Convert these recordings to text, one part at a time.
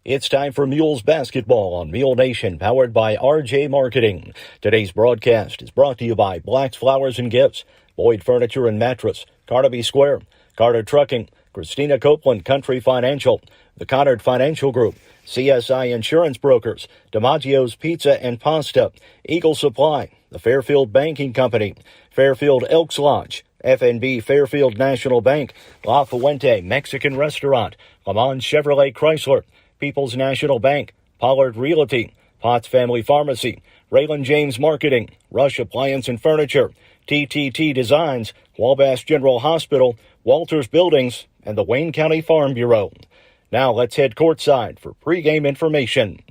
It's time for Mules Basketball on Mule Nation, powered by RJ Marketing. Today's broadcast is brought to you by Black's Flowers and Gifts, Boyd Furniture and Mattress, Carnaby Square, Carter Trucking, Christina Copeland Country Financial, the Connard Financial Group, CSI Insurance Brokers, DiMaggio's Pizza and Pasta, Eagle Supply, the Fairfield Banking Company, Fairfield Elks Lodge, FNB Fairfield National Bank, La Fuente Mexican Restaurant, Le Mans Chevrolet Chrysler, People's National Bank, Pollard Realty, Potts Family Pharmacy, Raylan James Marketing, Rush Appliance and Furniture, TTT Designs, Wabash General Hospital, Walters Buildings, and the Wayne County Farm Bureau. Now let's head courtside for pregame information.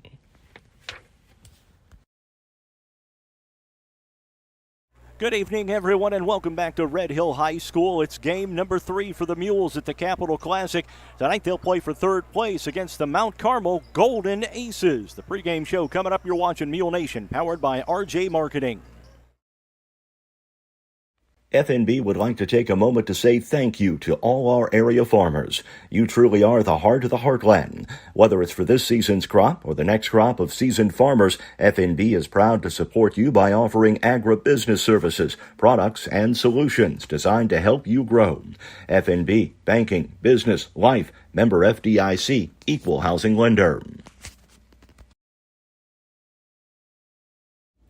Good evening, everyone, and welcome back to Red Hill High School. It's game number 3 for the Mules at the Capital Classic. Tonight they'll play for third place against the Mount Carmel Golden Aces. The pregame show coming up. You're watching Mule Nation, powered by RJ Marketing. FNB would like to take a moment to say thank you to all our area farmers. You truly are the heart of the heartland. Whether it's for this season's crop or the next crop of seasoned farmers, FNB is proud to support you by offering agribusiness services, products, and solutions designed to help you grow. FNB, banking, business, life, member FDIC, equal housing lender.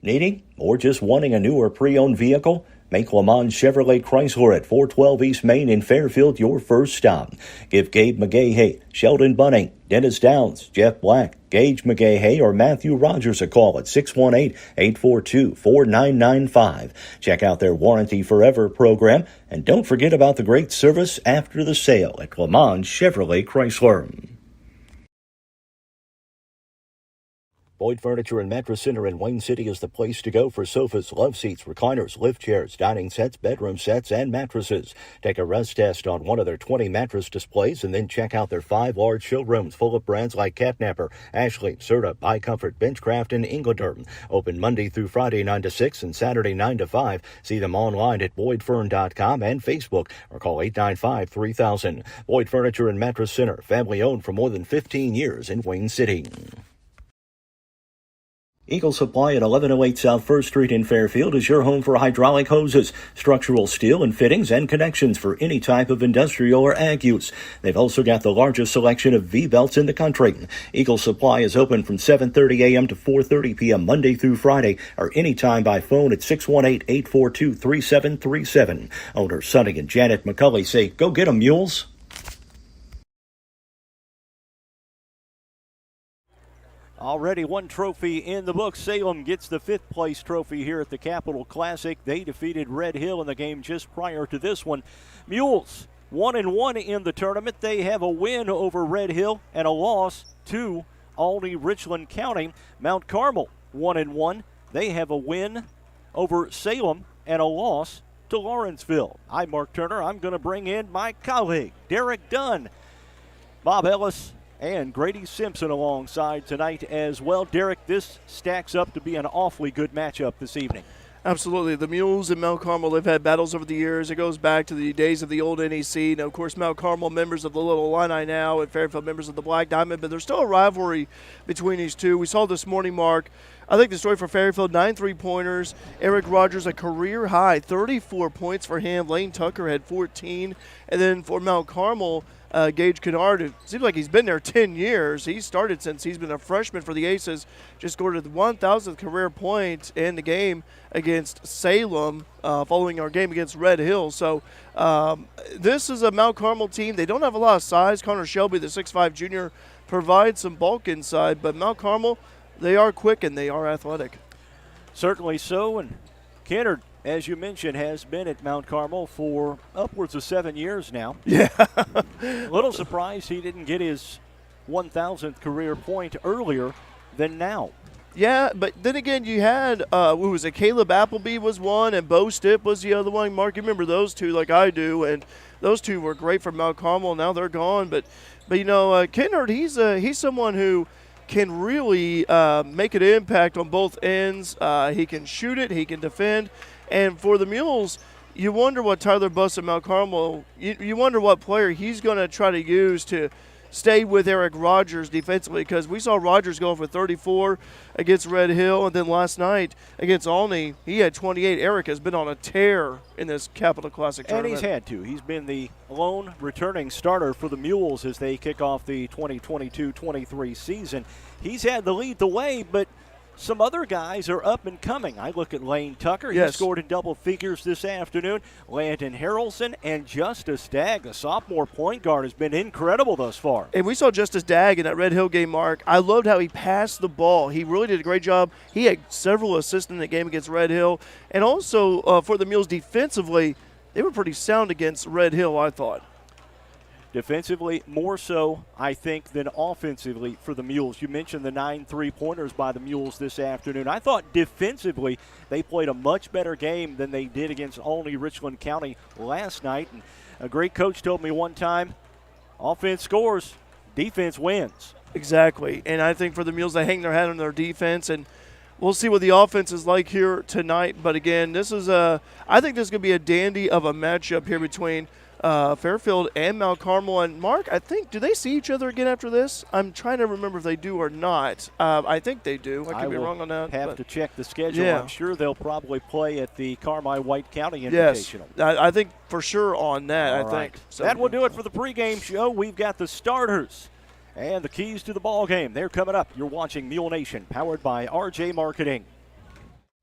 Needing or just wanting a new or pre-owned vehicle? Make Le Mans Chevrolet Chrysler at 412 East Main in Fairfield your first stop. Give Gabe McGahey, Sheldon Bunning, Dennis Downs, Jeff Black, Gage McGahey, or Matthew Rogers a call at 618-842-4995. Check out their Warranty Forever program, and don't forget about the great service after the sale at Le Mans Chevrolet Chrysler. Boyd Furniture and Mattress Center in Wayne City is the place to go for sofas, love seats, recliners, lift chairs, dining sets, bedroom sets, and mattresses. Take a rest test on one of their 20 mattress displays and then check out their 5 large showrooms full of brands like Catnapper, Ashley, Serta, iComfort, Benchcraft, and Inglaterm. Open Monday through Friday 9 to 6 and Saturday 9 to 5. See them online at boydfern.com and Facebook or call 895-3000. Boyd Furniture and Mattress Center, family owned for more than 15 years in Wayne City. Eagle Supply at 1108 South 1st Street in Fairfield is your home for hydraulic hoses, structural steel and fittings, and connections for any type of industrial or ag use. They've also got the largest selection of V-belts in the country. Eagle Supply is open from 7:30 a.m. to 4:30 p.m. Monday through Friday, or anytime by phone at 618-842-3737. Owners Sonny and Janet McCulley say, go get 'em, Mules. Already one trophy in the book. Salem gets the 5th place trophy here at the Capital Classic. They defeated Red Hill in the game just prior to this one. Mules 1-1 in the tournament. They have a win over Red Hill and a loss to Albany Richland County. Mount Carmel 1-1. They have a win over Salem and a loss to Lawrenceville. I'm Mark Turner. I'm going to bring in my colleague, Derek Dunn, Bob Ellis, and Grady Simpson alongside tonight as well. Derek, this stacks up to be an awfully good matchup this evening. Absolutely. The Mules and Mount Carmel, they've had battles over the years. It goes back to the days of the old NEC. Now, of course, Mount Carmel members of the Little Illini now and Fairfield members of the Black Diamond, but there's still a rivalry between these two. We saw this morning, Mark, I think the story for Fairfield, 9 3-pointers. Eric Rogers, a career high, 34 points for him. Lane Tucker had 14. And then for Mount Carmel, Gage Kennard, it seems like he's been there 10 years. He started since he's been a freshman for the Aces, just scored the 1,000th career point in the game against Salem following our game against Red Hill. So this is a Mount Carmel team. They don't have a lot of size. Connor Shelby, the 6'5 junior, provides some bulk inside, but Mount Carmel, they are quick and they are athletic. Certainly so, and Kennard, as you mentioned, has been at Mount Carmel for upwards of 7 years now. Yeah. A little surprised he didn't get his 1,000th career point earlier than now. Yeah, but then again, you had, who was it, Caleb Appleby was one and Bo Stipp was the other one. Mark, you remember those two like I do, and those two were great for Mount Carmel. Now they're gone. But you know, Kennard, he's someone who can really make an impact on both ends. He can shoot it, he can defend. And for the Mules, you wonder what Tyler Buss at Mount Carmel, you wonder what player he's going to try to use to stay with Eric Rogers defensively, because we saw Rogers go for 34 against Red Hill, and then last night against Olney, he had 28. Eric has been on a tear in this Capital Classic tournament. And he's had to. He's been the lone returning starter for the Mules as they kick off the 2022-23 season. He's had to lead the way, but some other guys are up and coming. I look at Lane Tucker. He scored in double figures this afternoon. Landon Harrelson and Justice Dagg, the sophomore point guard, has been incredible thus far. And we saw Justice Dagg in that Red Hill game, Mark. I loved how he passed the ball. He really did a great job. He had several assists in the game against Red Hill. And also for the Mules defensively, they were pretty sound against Red Hill, I thought. Defensively, more so, I think, than offensively for the Mules. You mentioned the 9 3-pointers by the Mules this afternoon. I thought defensively they played a much better game than they did against Olney Richland County last night. And a great coach told me one time, offense scores, defense wins. Exactly. And I think for the Mules, they hang their hat on their defense, and we'll see what the offense is like here tonight. But again, this is I think this is going to be a dandy of a matchup here between Fairfield and Mount Carmel. And Mark, I think, do they see each other again after this? I'm trying to remember if they do or not. I think they do. I could be wrong on that. Have to check the schedule. Yeah. I'm sure they'll probably play at the Carmel White County Invitational. Yes, I think for sure on that. All I right. think so. That will do it for the pregame show. We've got the starters and the keys to the ball game. They're coming up. You're watching Mule Nation, powered by RJ Marketing.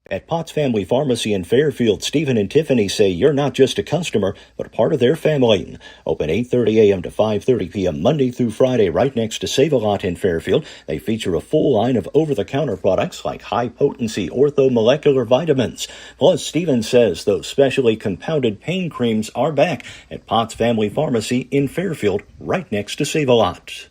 At Potts Family Pharmacy in Fairfield, Stephen and Tiffany say you're not just a customer, but a part of their family. Open 8:30 a.m. to 5:30 p.m. Monday through Friday right next to Save-A-Lot in Fairfield. They feature a full line of over-the-counter products like high-potency orthomolecular vitamins. Plus, Stephen says those specially compounded pain creams are back at Potts Family Pharmacy in Fairfield right next to Save-A-Lot.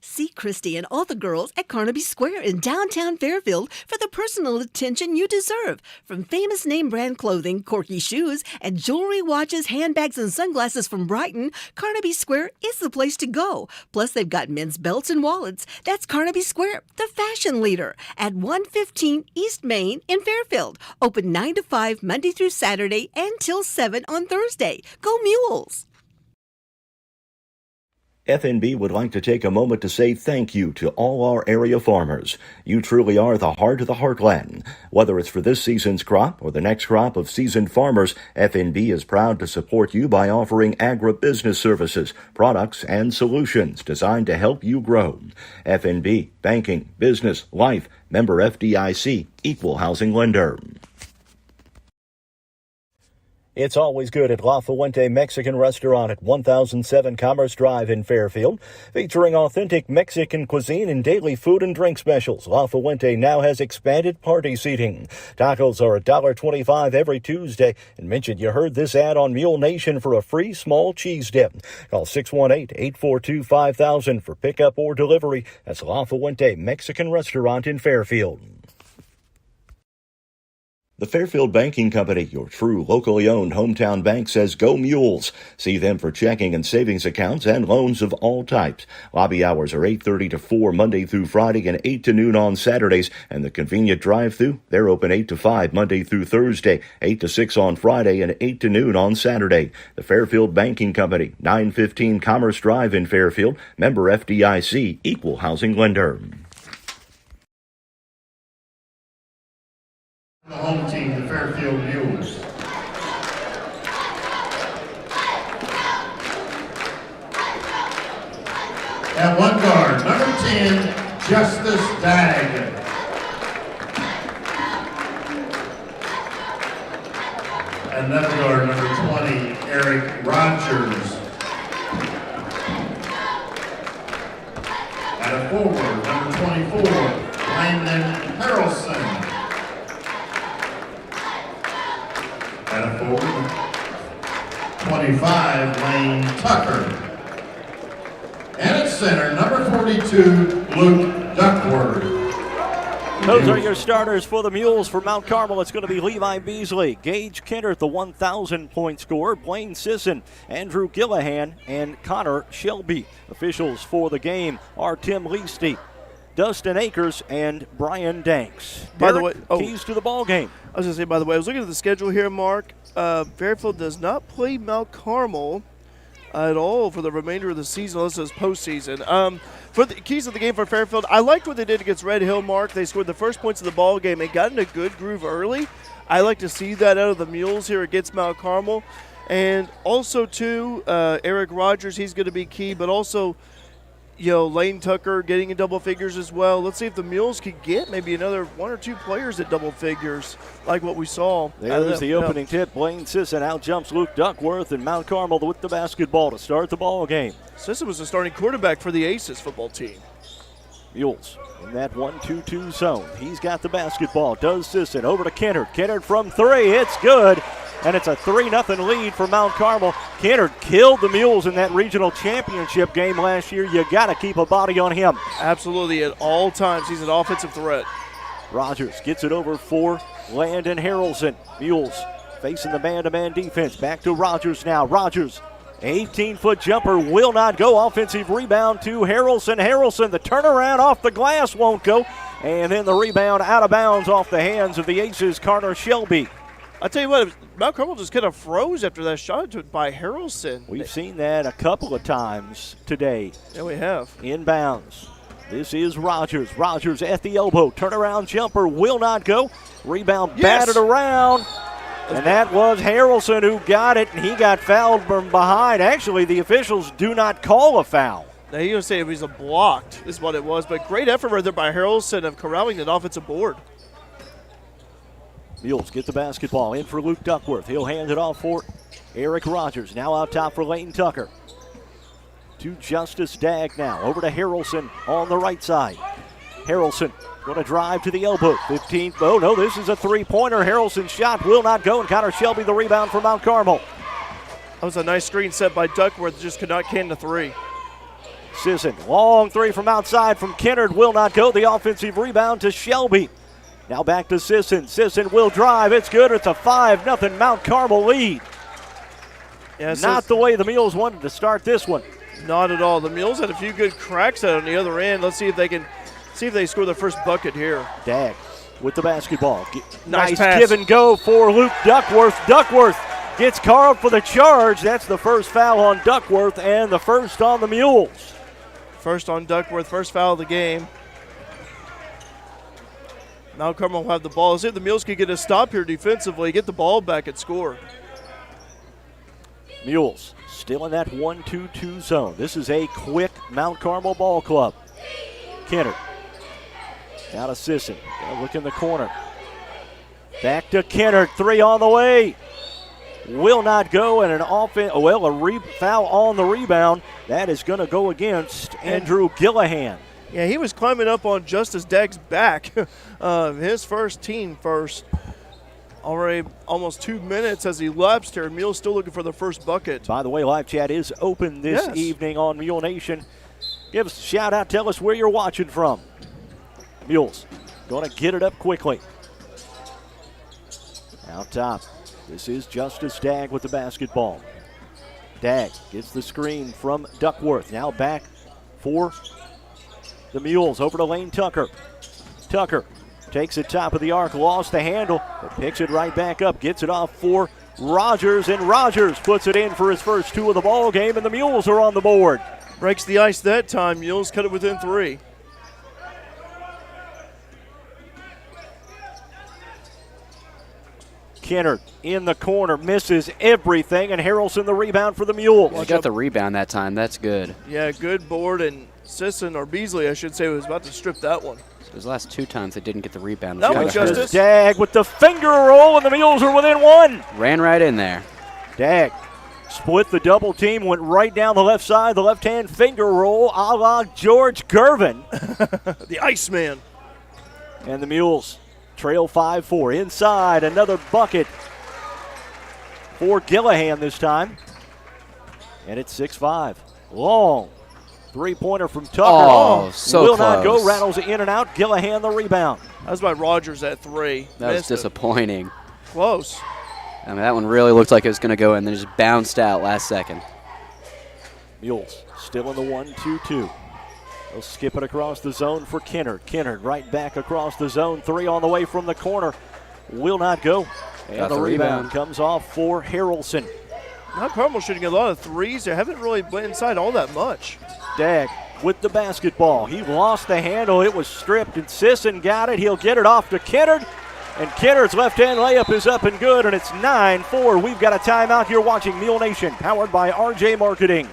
See Christy and all the girls at Carnaby Square in downtown Fairfield for the personal attention you deserve. From famous name brand clothing, quirky shoes, and jewelry, watches, handbags, and sunglasses from Brighton, Carnaby Square is the place to go. Plus, they've got men's belts and wallets. That's Carnaby Square, the fashion leader, at 115 East Main in Fairfield. Open 9 to 5 Monday through Saturday and till 7 on Thursday. Go Mules! FNB would like to take a moment to say thank you to all our area farmers. You truly are the heart of the heartland. Whether it's for this season's crop or the next crop of seasoned farmers, FNB is proud to support you by offering agribusiness services, products, and solutions designed to help you grow. FNB, banking, business, life, member FDIC, equal housing lender. It's always good at La Fuente Mexican Restaurant at 1007 Commerce Drive in Fairfield. Featuring authentic Mexican cuisine and daily food and drink specials, La Fuente now has expanded party seating. Tacos are $1.25 every Tuesday. And mention you heard this ad on Mule Nation for a free small cheese dip. Call 618-842-5000 for pickup or delivery. That's La Fuente Mexican Restaurant in Fairfield. The Fairfield Banking Company, your true locally owned hometown bank, says go Mules. See them for checking and savings accounts and loans of all types. Lobby hours are 8:30 to 4 Monday through Friday and 8 to noon on Saturdays. And the convenient drive-thru, they're open 8 to 5 Monday through Thursday, 8 to 6 on Friday, and 8 to noon on Saturday. The Fairfield Banking Company, 915 Commerce Drive in Fairfield. Member FDIC, equal housing lender. The home team, the Fairfield Mules. At one guard, number 10, Justice Dagg. Another guard, number 20, Eric Rogers. At a forward, number 24, Landon Harrelson. At a forward, 25, Lane Tucker. And at center, number 42, Luke Duckworth. Those are your starters for the Mules. For Mount Carmel, it's going to be Levi Beasley, Gage Kennert, the 1,000-point scorer, Blaine Sisson, Andrew Gillahan, and Connor Shelby. Officials for the game are Tim Leasty, Dustin Akers, and Brian Danks. By the way, keys to the ball game. I was going to say, by the way, I was looking at the schedule here, Mark. Fairfield does not play Mount Carmel at all for the remainder of the season. This is postseason. For the keys of the game for Fairfield, I liked what they did against Red Hill, Mark. They scored the first points of the ball game and got in a good groove early. I like to see that out of the Mules here against Mount Carmel. And also, too, Eric Rogers, he's going to be key, but also, Lane Tucker getting in double figures as well. Let's see if the Mules could get maybe another 1 or 2 players at double figures like what we saw. There's the opening tip. Blaine Sisson out jumps Luke Duckworth, and Mount Carmel with the basketball to start the ball game. Sisson was the starting quarterback for the Aces football team. Mules in that 1-2-2 zone. He's got the basketball. Does Sisson over to Kennard. Kennard from 3. It's good. And it's a 3-0 lead for Mount Carmel. Kennard killed the Mules in that regional championship game last year. You got to keep a body on him. Absolutely, at all times. He's an offensive threat. Rogers gets it over for Landon Harrelson. Mules facing the man-to-man defense. Back to Rogers now. Rogers, 18-foot jumper, will not go. Offensive rebound to Harrelson. Harrelson, the turnaround off the glass won't go. And then the rebound out of bounds off the hands of the Aces, Carter Shelby. I tell you what, Mount Carmel just kind of froze after that shot by Harrelson. We've seen that a couple of times today. Yeah, we have. Inbounds. This is Rogers. Rogers at the elbow. Turnaround jumper will not go. Rebound batted around. And that was Harrelson who got it, and he got fouled from behind. Actually, the officials do not call a foul. Now, you're going to say it was a blocked is what it was, but great effort right there by Harrelson of corralling that offensive board. Mules get the basketball in for Luke Duckworth. He'll hand it off for Eric Rogers. Now out top for Layton Tucker. To Justice Dagg now. Over to Harrelson on the right side. Harrelson going to drive to the elbow. 15th. Oh, no, this is a three-pointer. Harrelson's shot will not go, and Connor Shelby the rebound for Mount Carmel. That was a nice screen set by Duckworth. Just could not can the three. Sisson, long three from outside from Kennard will not go. The offensive rebound to Shelby. Now back to Sisson. Sisson will drive. It's good. It's a 5-0 Mount Carmel lead. Yeah, not the way the Mules wanted to start this one. Not at all. The Mules had a few good cracks out on the other end. Let's see if they score the first bucket here. Dagg with the basketball. Nice pass. Give and go for Luke Duckworth. Duckworth gets called for the charge. That's the first foul on Duckworth and the first on the Mules. First on Duckworth, first foul of the game. Mount Carmel will have the ball. Let's see if the Mules can get a stop here defensively, get the ball back and score. Mules still in that 1-2-2 zone. This is a quick Mount Carmel ball club. Kennard. Now to Sisson. Look in the corner. Back to Kennard. 3 on the way. Will not go, and a foul on the rebound. That is going to go against Andrew Gillihan. Yeah, he was climbing up on Justice Dagg's back. His first team first. Already almost 2 minutes as he lapsed here. Mule's still looking for the first bucket. By the way, live chat is open this evening on Mule Nation. Give us a shout out. Tell us where you're watching from. Mules going to get it up quickly. Out top. This is Justice Dagg with the basketball. Dagg gets the screen from Duckworth. Now back for the Mules. Over to Lane Tucker. Tucker takes it top of the arc, lost the handle, but picks it right back up. Gets it off for Rogers, and Rogers puts it in for his first 2 of the ball game, and the Mules are on the board. Breaks the ice that time. Mules cut it within 3. Kennard in the corner, misses everything, and Harrelson the rebound for the Mules. Well, got the rebound that time. That's good. Yeah, good board, and Sisson, or Beasley, I should say, was about to strip that one. Those last 2 times they didn't get the rebound. That was Justice. Dagg with the finger roll, and the Mules are within 1. Ran right in there. Dagg split the double team, went right down the left side, the left-hand finger roll, a la George Gervin. The Iceman. And the Mules trail 5-4. Inside, another bucket for Gillihan this time. And it's 6-5. Long three-pointer from Tucker. Oh, so will close. not go. Rattles in and out. Gillihan the rebound. That was by Rogers at 3. That was disappointing. Close. I mean, that one really looked like it was going to go in, then just bounced out last second. Mules still in the 1-2-2. They'll skip it across the zone for Kennard. Kennard right back across the zone. 3 on the way from the corner. Will not go. And Got the the rebound rebound. comes off for Harrelson. Mount Carmel shooting a lot of threes. They haven't really went inside all that much. Dagg with the basketball. He lost the handle. It was stripped, and Sisson got it. He'll get it off to Kennard. And Kennard's left-hand layup is up and good, and it's 9-4. We've got a timeout here watching Mule Nation, powered by RJ Marketing.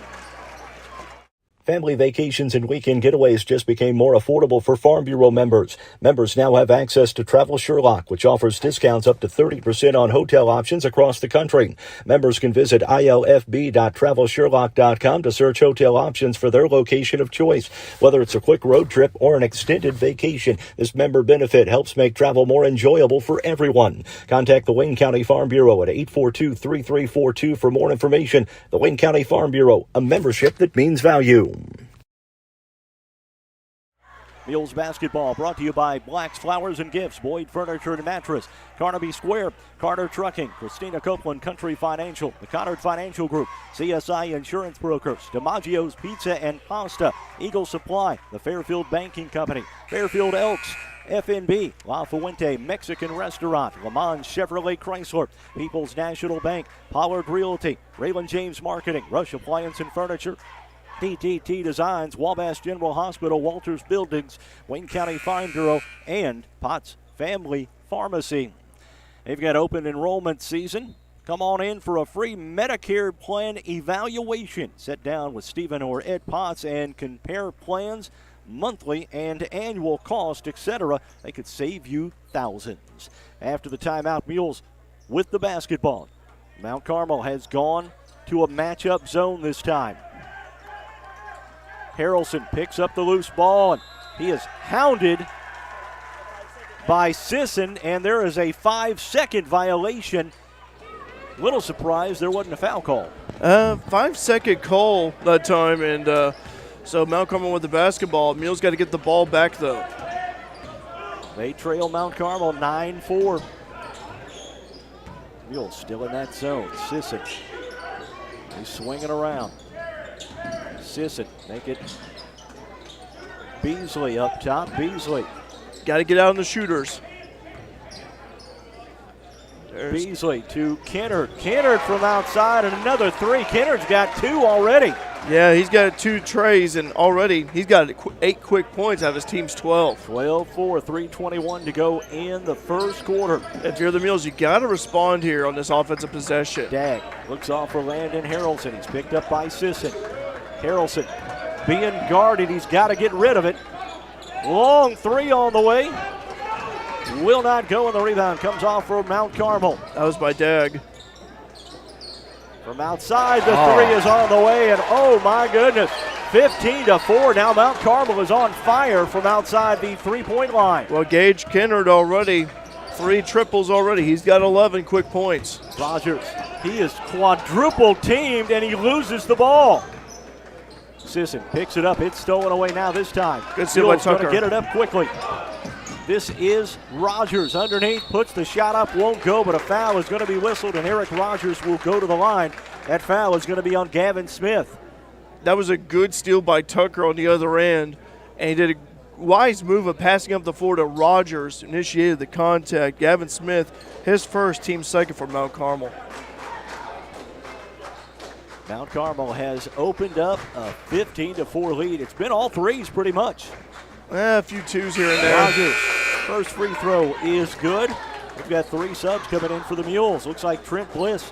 Family vacations and weekend getaways just became more affordable for Farm Bureau members. Members now have access to Travel Sherlock, which offers discounts up to 30% on hotel options across the country. Members can visit ilfb.travelsherlock.com to search hotel options for their location of choice. Whether it's a quick road trip or an extended vacation, this member benefit helps make travel more enjoyable for everyone. Contact the Wayne County Farm Bureau at 842-3342 for more information. The Wayne County Farm Bureau, a membership that means value. Mules Basketball brought to you by Black's Flowers and Gifts, Boyd Furniture and Mattress, Carnaby Square, Carter Trucking, Christina Copeland Country Financial, the Connard Financial Group, CSI Insurance Brokers, DiMaggio's Pizza and Pasta, Eagle Supply, the Fairfield Banking Company, Fairfield Elks, FNB, La Fuente Mexican Restaurant, Le Mans Chevrolet Chrysler, People's National Bank, Pollard Realty, Raymond James Marketing, Rush Appliance and Furniture, DTT Designs, Wabash General Hospital, Walters Buildings, Wayne County Farm Bureau, and Potts Family Pharmacy. They've got open enrollment season. Come on in for a free Medicare plan evaluation. Sit down with Stephen or Ed Potts and compare plans, monthly and annual cost, etc. They could save you thousands. After the timeout, Mules with the basketball. Mount Carmel has gone to a matchup zone this time. Harrelson picks up the loose ball, and he is hounded by Sisson, and there is a 5-second violation. Little surprised there wasn't a foul call. 5-second call that time, and so Mount Carmel with the basketball. Mules got to get the ball back, though. They trail Mount Carmel 9-4. Mules still in that zone. Sisson, he's swinging around. Sisson, make it Beasley up top. Beasley. Got to get out on the shooters. There's Beasley to Kennard. Kennard from outside, and another three. Kennard's got two already. Yeah, he's got 2 trays, and already he's got 8 quick points out of his team's 12. 12-4, 3:21 to go in the first quarter. If you're the Mules, you got to respond here on this offensive possession. Dagg looks off for Landon Harrelson. He's picked up by Sisson. Harrelson being guarded. He's got to get rid of it. Long three on the way. Will not go, and the rebound comes off for Mount Carmel. That was by Dagg. From outside, the three is on the way, and oh my goodness, 15-4. Now Mount Carmel is on fire from outside the three-point line. Well, Gage Kennard already, 3 triples already. He's got 11 quick points. Rogers, he is quadruple teamed, and he loses the ball. Sisson picks it up. It's stolen away now this time. Good steal by Mules going to Tucker. get it up quickly. This is Rogers underneath, puts the shot up, won't go, but a foul is going to be whistled, and Eric Rogers will go to the line. That foul is going to be on Gavin Smith. That was a good steal by Tucker on the other end, and he did a wise move of passing up the floor to Rogers, initiated the contact. Gavin Smith, his first, team second for Mount Carmel. Mount Carmel has opened up a 15-4 lead. It's been all threes pretty much. A few 2s here and there. Rogers, first free throw is good. We've got 3 subs coming in for the Mules. Looks like Trent Bliss,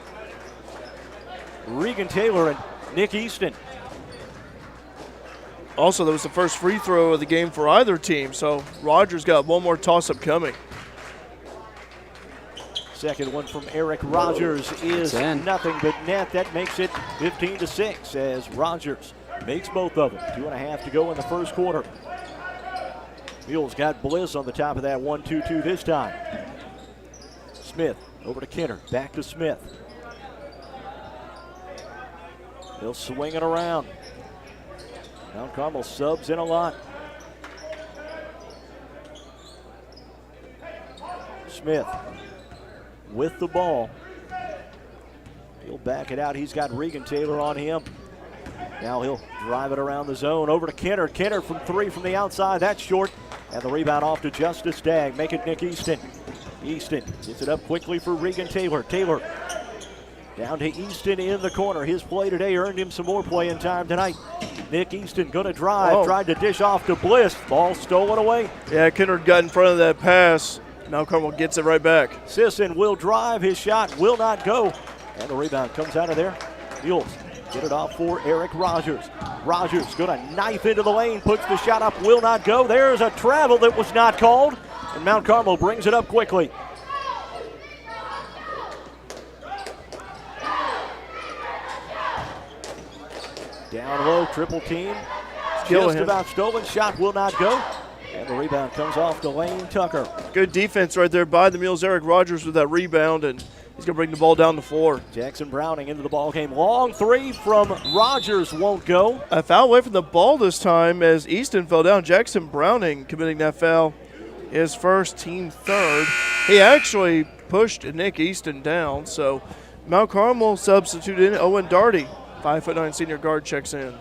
Regan Taylor, and Nick Easton. Also, that was the first free throw of the game for either team, so Rogers got one more toss-up coming. Second one from Eric Rogers is nothing but net. That makes it 15-6 as Rogers makes both of them. 2.5 to go in the first quarter. Mules got Bliss on the top of that 1-2-2 this time. Smith over to Kennard, back to Smith. They'll swing it around. Mount Carmel subs in a lot. Smith with the ball. He'll back it out. He's got Regan Taylor on him. Now he'll drive it around the zone over to Kennard. Kennard from 3 from the outside. That's short. And the rebound off to Justice Dagg. Make it Nick Easton. Easton gets it up quickly for Regan Taylor. Taylor Down to Easton in the corner. His play today earned him some more playing time tonight. Nick Easton going to drive. Tried to dish off to Bliss. Ball stolen away. Yeah, Kennard got in front of that pass. Mount Carmel gets it right back. Sisson will drive. His shot will not go. And the rebound comes out of there. Mules get it off for Eric Rogers. Rogers going to knife into the lane. Puts the shot up. Will not go. There's a travel that was not called. And Mount Carmel brings it up quickly. Down low, triple team. Just about stolen. Shot will not go. And the rebound comes off to Lane Tucker. Good defense right there by the Mules. Eric Rogers with that rebound, and he's going to bring the ball down the floor. Jackson Browning into the ball game. Long three from Rogers won't go. A foul away from the ball this time as Easton fell down. Jackson Browning committing that foul. His first, team third. He actually pushed Nick Easton down, so Mount Carmel substituted in Owen Darty. 5'9" senior guard checks in.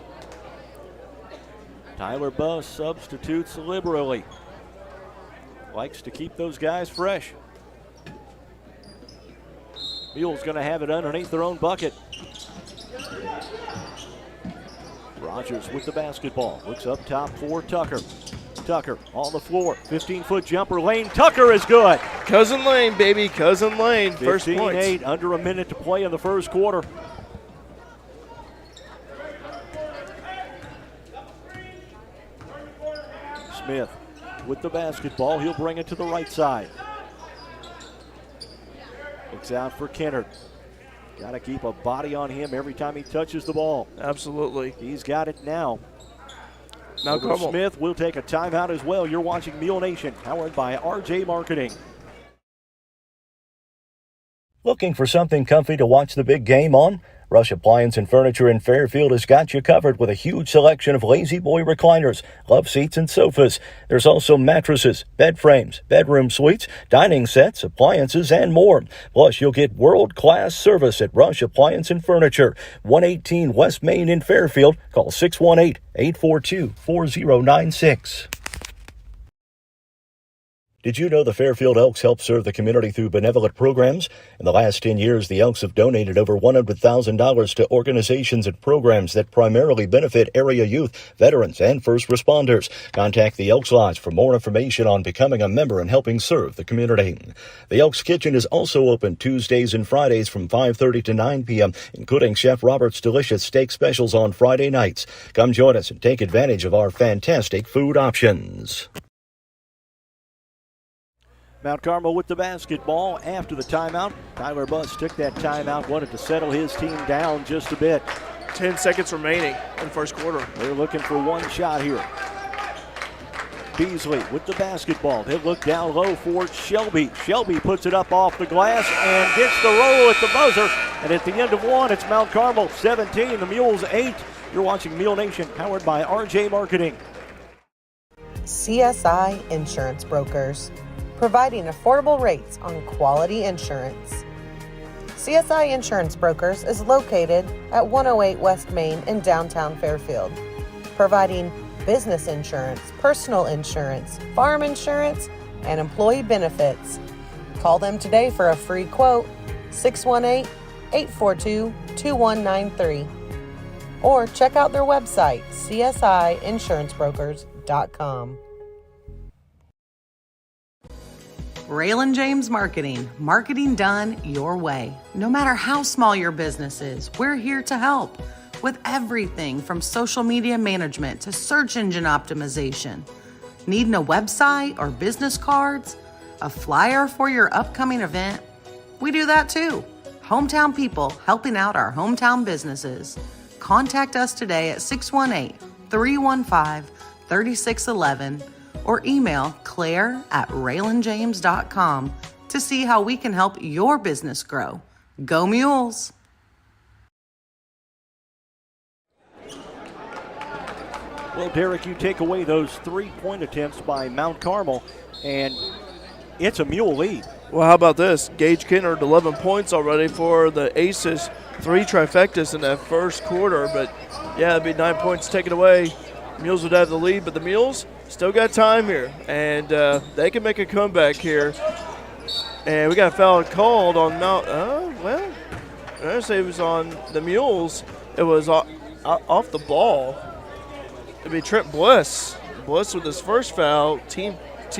Tyler Buss substitutes liberally. Likes to keep those guys fresh. Mules going to have it underneath their own bucket. Rogers with the basketball. Looks up top for Tucker. Tucker on the floor. 15-foot jumper. Lane Tucker is good. Cousin Lane, baby. Cousin Lane. First points. 15-8, under a minute to play in the first quarter. Smith with the basketball. He'll bring it to the right side. Looks out for Kennard. Got to keep a body on him every time he touches the ball. Absolutely. He's got it now. Now Carmel. Smith will take a timeout as well. You're watching Mule Nation, powered by RJ Marketing. Looking for something comfy to watch the big game on? Rush Appliance and Furniture in Fairfield has got you covered with a huge selection of Lazy Boy recliners, love seats, and sofas. There's also mattresses, bed frames, bedroom suites, dining sets, appliances, and more. Plus, you'll get world-class service at Rush Appliance and Furniture, 118 West Main in Fairfield. Call 618-842-4096. Did you know the Fairfield Elks help serve the community through benevolent programs? In the last 10 years, the Elks have donated over $100,000 to organizations and programs that primarily benefit area youth, veterans, and first responders. Contact the Elks Lodge for more information on becoming a member and helping serve the community. The Elks Kitchen is also open Tuesdays and Fridays from 5:30 to 9 p.m., including Chef Robert's delicious steak specials on Friday nights. Come join us and take advantage of our fantastic food options. Mount Carmel with the basketball after the timeout. Tyler Buss took that timeout, wanted to settle his team down just a bit. 10 seconds remaining in the first quarter. They're looking for one shot here. Beasley with the basketball. They look down low for Shelby. Shelby puts it up off the glass and gets the roll at the buzzer. And at the end of one, it's Mount Carmel 17, the Mules 8. You're watching Mule Nation, powered by RJ Marketing. CSI Insurance Brokers, providing affordable rates on quality insurance. CSI Insurance Brokers is located at 108 West Main in downtown Fairfield, providing business insurance, personal insurance, farm insurance, and employee benefits. Call them today for a free quote, 618-842-2193. Or check out their website, csiinsurancebrokers.com. Raylan James Marketing. Marketing done your way. No matter how small your business is, we're here to help with everything from social media management to search engine optimization. Needing a website or business cards? A flyer for your upcoming event? We do that too. Hometown people helping out our hometown businesses. Contact us today at 618-315-3611 or email claire@raylanjames.com to see how we can help your business grow. Go Mules! Well, Derek, you take away those 3-point attempts by Mount Carmel, and it's a Mule lead. Well, how about this? Gage Kennard, 11 points already for the Aces. 3 trifectas in that first quarter, but yeah, it'd be 9 points taken away. Mules would have the lead, but the Mules still got time here, and they can make a comeback here. And we got a foul called on Mount. I say it was on the Mules. It was off the ball. It'd be Trent Bliss. Bliss with his first foul, team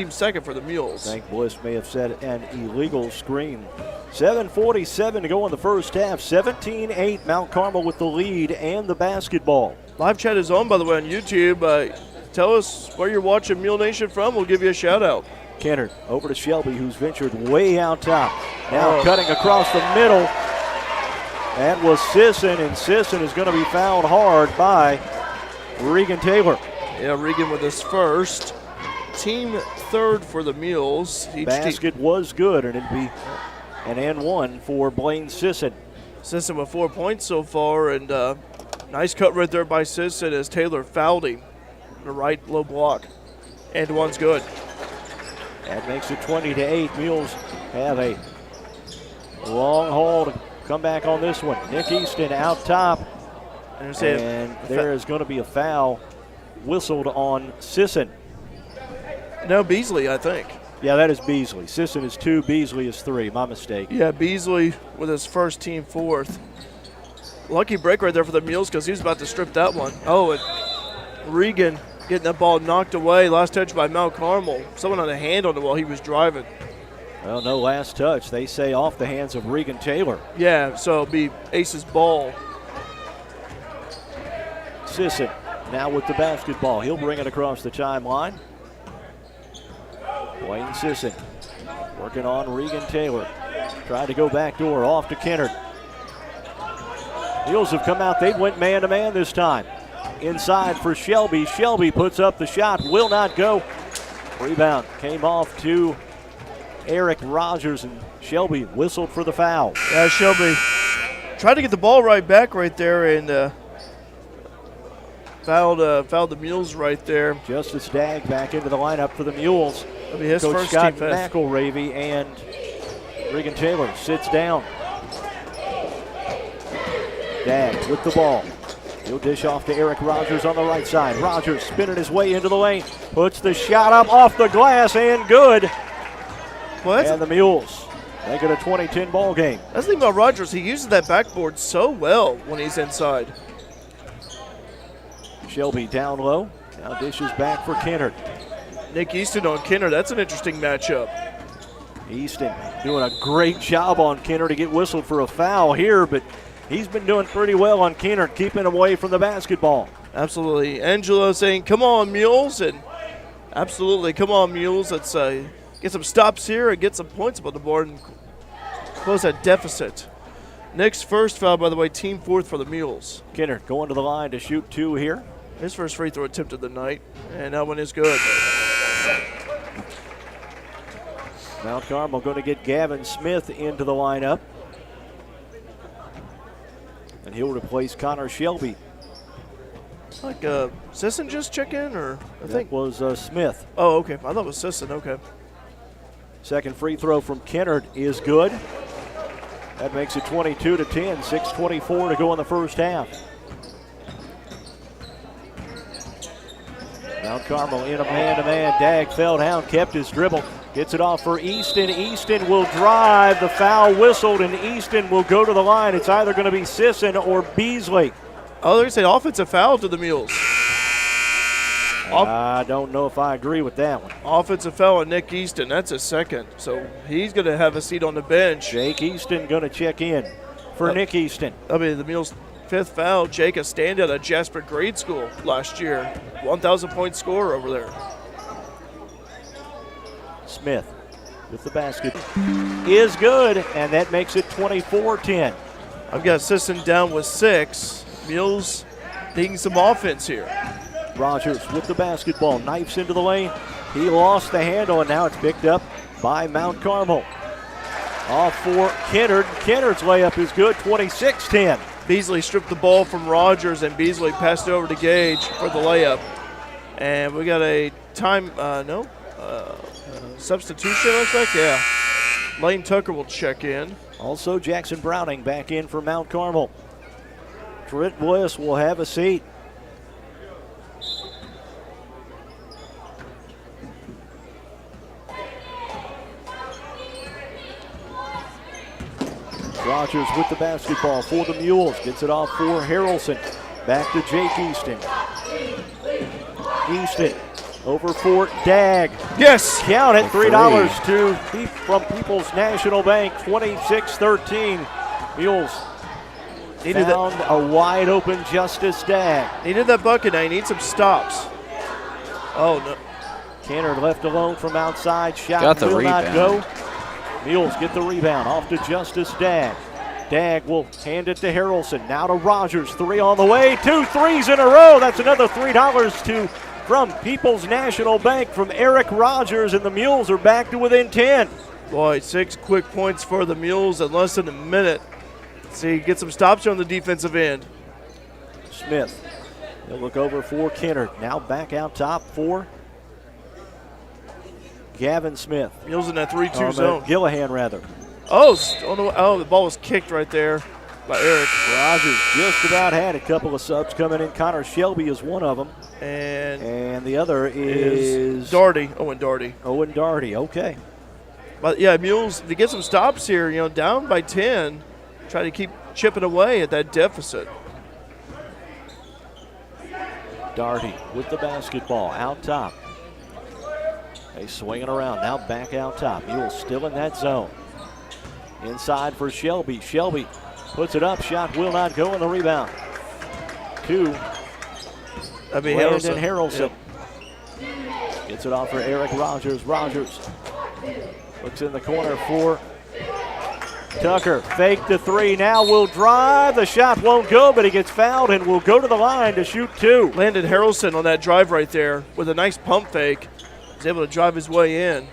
second for the Mules. I think Bliss may have set an illegal screen. 7:47 to go in the first half. 17-8, Mount Carmel with the lead and the basketball. Live chat is on, by the way, on YouTube. Tell us where you're watching Mule Nation from. We'll give you a shout out. Kennard over to Shelby, who's ventured way out top. Now cutting across the middle. That was Sisson, and Sisson is going to be fouled hard by Regan Taylor. Yeah, Regan with his first. Team third for the Mules. Basket was good, and it'd be an and one for Blaine Sisson. Sisson with 4 points so far, and nice cut right there by Sisson as Taylor fouled him. The right low block. And one's good. That makes it 20-8. Mules have a long haul to come back on this one. Nick Easton out top. And there is going to be a foul whistled on Sisson. No, Beasley, I think. Yeah, that is Beasley. Sisson is 2, Beasley is 3. My mistake. Yeah, Beasley with his first, team fourth. Lucky break right there for the Mules because he was about to strip that one. Oh, and Regan getting that ball knocked away. Last touch by Mount Carmel. Someone had a hand on it while he was driving. Well, no last touch. They say off the hands of Regan Taylor. Yeah, so it'll be Ace's ball. Sisson now with the basketball. He'll bring it across the timeline. Blaine Sisson working on Regan Taylor. Tried to go backdoor off to Kennard. Mules have come out. They went man-to-man this time. Inside for Shelby. Shelby puts up the shot. Will not go. Rebound came off to Eric Rogers, and Shelby whistled for the foul. Yeah, Shelby tried to get the ball right back right there and fouled the Mules right there. Justice Dagg back into the lineup for the Mules. That'll be his Coach first Scott team fifth. McElravy and Regan Taylor sits down. Dagg with the ball. He'll dish off to Eric Rogers on the right side. Rogers spinning his way into the lane. Puts the shot up off the glass and good. Well, and the Mules make it a 20-10 ball game. That's the thing about Rogers. He uses that backboard so well when he's inside. Shelby down low. Now dishes back for Kennard. Nick Easton on Kennard. That's an interesting matchup. Easton doing a great job on Kennard to get whistled for a foul here, but he's been doing pretty well on Kennard, keeping him away from the basketball. Absolutely. Angelo saying, come on, Mules. And absolutely, come on, Mules. Let's get some stops here and get some points up on the board and close that deficit. Nick's first foul, by the way, team fourth for the Mules. Kennard going to the line to shoot 2 here. His first free throw attempt of the night, and that one is good. Mount Carmel going to get Gavin Smith into the lineup. And he'll replace Connor Shelby. Like Sisson just check in, or I think was Smith. Oh, okay. I thought it was Sisson. Okay. Second free throw from Kennard is good. That makes it 22-10. 6:24 to go in the first half. Mount Carmel in a man-to-man. Dagg fell down, kept his dribble. Gets it off for Easton. Easton will drive. The foul whistled, and Easton will go to the line. It's either going to be Sisson or Beasley. Oh, they're going to say offensive foul to the Mules. I don't know if I agree with that one. Offensive foul on Nick Easton. That's a second. So he's going to have a seat on the bench. Jake Easton going to check in for Nick Easton. I mean, the Mules' fifth foul. Jake, a standout at Jasper Grade School last year. 1,000-point scorer over there. Smith with the basket is good, and that makes it 24-10. I've got Sisson down with 6. Mules needing some offense here. Rogers with the basketball, knifes into the lane. He lost the handle, and now it's picked up by Mount Carmel. Off for Kennard. Kennard's layup is good, 26-10. Beasley stripped the ball from Rogers, and Beasley passed it over to Gage for the layup. And we got a substitution, looks like, yeah. Lane Tucker will check in. Also, Jackson Browning back in for Mount Carmel. Trent Bliss will have a seat. Rogers with the basketball for the Mules. Gets it off for Harrelson. Back to Jake Easton. Easton over for Dagg. Yes! Count it, $3 from People's National Bank, 26-13. Mules found a wide open Justice Dagg. Needed that bucket now. He needs some stops. Oh, no. Kenner left alone from outside. Shot Got the will not rebound. go. Mules get the rebound off to Justice Dagg. Dagg will hand it to Harrelson. Now to Rogers. 3 on the way. 2 threes in a row. That's another $3 from People's National Bank from Eric Rogers, and the Mules are back to within 10. Boy, 6 quick points for the Mules in less than a minute. See, get some stops on the defensive end. Smith. They'll look over for Kenner. Now back out top for Gavin Smith. Mules in that 3-2 zone. Gillihan, rather. The ball was kicked right there by Eric. Rogers just about had a couple of subs coming in. Connor Shelby is one of them. And the other is Doherty. Owen Doherty. Owen Doherty, okay. But yeah, Mules, to get some stops here, down by 10, try to keep chipping away at that deficit. Doherty with the basketball out top. They swinging around, now back out top. Mules still in that zone. Inside for Shelby. Shelby puts it up, shot will not go, and the rebound. Landon Harrelson. Yep. Gets it off for Eric Rogers. Rogers looks in the corner for Tucker. Fake the 3, now will drive. The shot won't go, but he gets fouled and will go to the line to shoot 2. Landon Harrelson on that drive right there with a nice pump fake. He's able to drive his way in.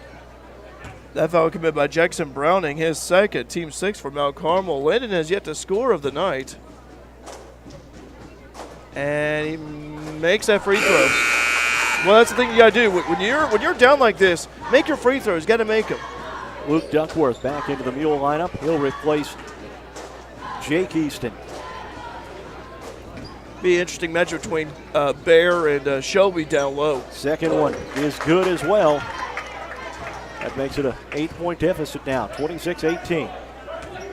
That foul committed by Jackson Browning, his second, team 6 for Mount Carmel. Landon has yet to score of the night. And he makes that free throw. Well, that's the thing you got to do. When you're down like this, make your free throws. Got to make them. Luke Duckworth back into the Mule lineup. He'll replace Jake Easton. Be an interesting matchup between Bear and Shelby down low. Second one is good as well. That makes it an 8-point deficit now, 26-18.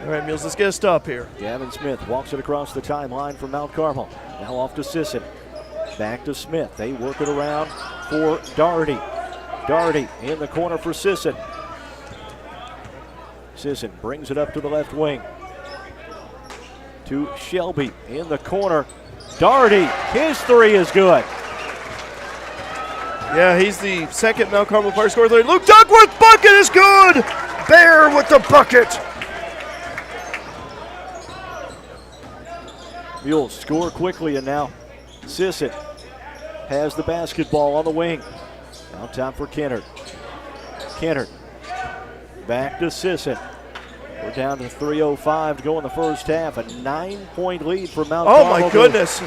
All right, Mules, let's get a stop here. Gavin Smith walks it across the timeline from Mount Carmel. Now off to Sisson. Back to Smith. They work it around for Doherty. Doherty in the corner for Sisson. Sisson brings it up to the left wing. To Shelby in the corner. Doherty, his 3 is good. Yeah, he's the second Mount Carmel player scorer. Luke Duckworth, bucket is good! Bear with the bucket! Mules score quickly, and now Sisson has the basketball on the wing. Now top for Kennard. Kennard back to Sisson. We're down to 3:05 to go in the first half. A 9-point lead for Mount Carmel. Oh, my goodness.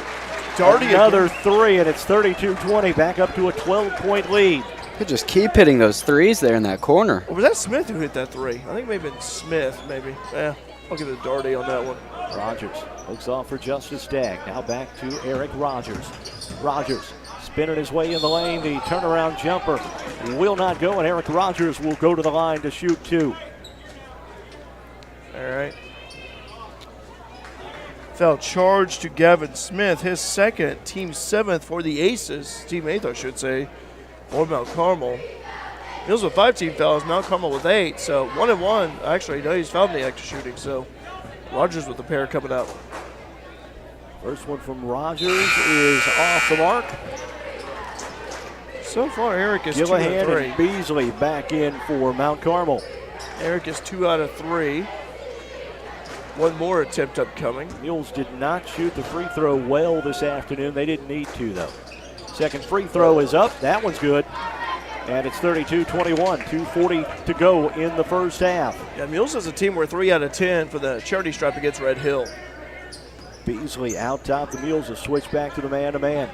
Doherty another 3, and it's 32-20, back up to a 12-point lead. Could just keep hitting those threes there in that corner. Or was that Smith who hit that 3? I think it may have been Smith, maybe. Yeah, I'll give it to Doherty on that one. Rogers looks off for Justice Dagg. Now back to Eric Rogers. Rogers spinning his way in the lane. The turnaround jumper will not go, and Eric Rogers will go to the line to shoot 2. All right. Foul charge to Gavin Smith, his second, team 7th for the Aces, team 8th, I should say, for Mount Carmel. Mules with 5 team fouls, Mount Carmel with 8, so 1-1. Actually, no, he's fouled in the extra shooting, so Rogers with the pair coming out. First one from Rogers is off the mark. So far, Eric is Gillihan 2 out of 3. and Beasley back in for Mount Carmel. Eric is 2 out of 3. One more attempt upcoming. Mules did not shoot the free throw well this afternoon. They didn't need to, though. Second free throw is up. That one's good. And it's 32-21, 2:40 to go in the first half. Yeah, Mules is a team where 3 out of 10 for the charity stripe against Red Hill. Beasley out top. The Mules will switch back to the man-to-man.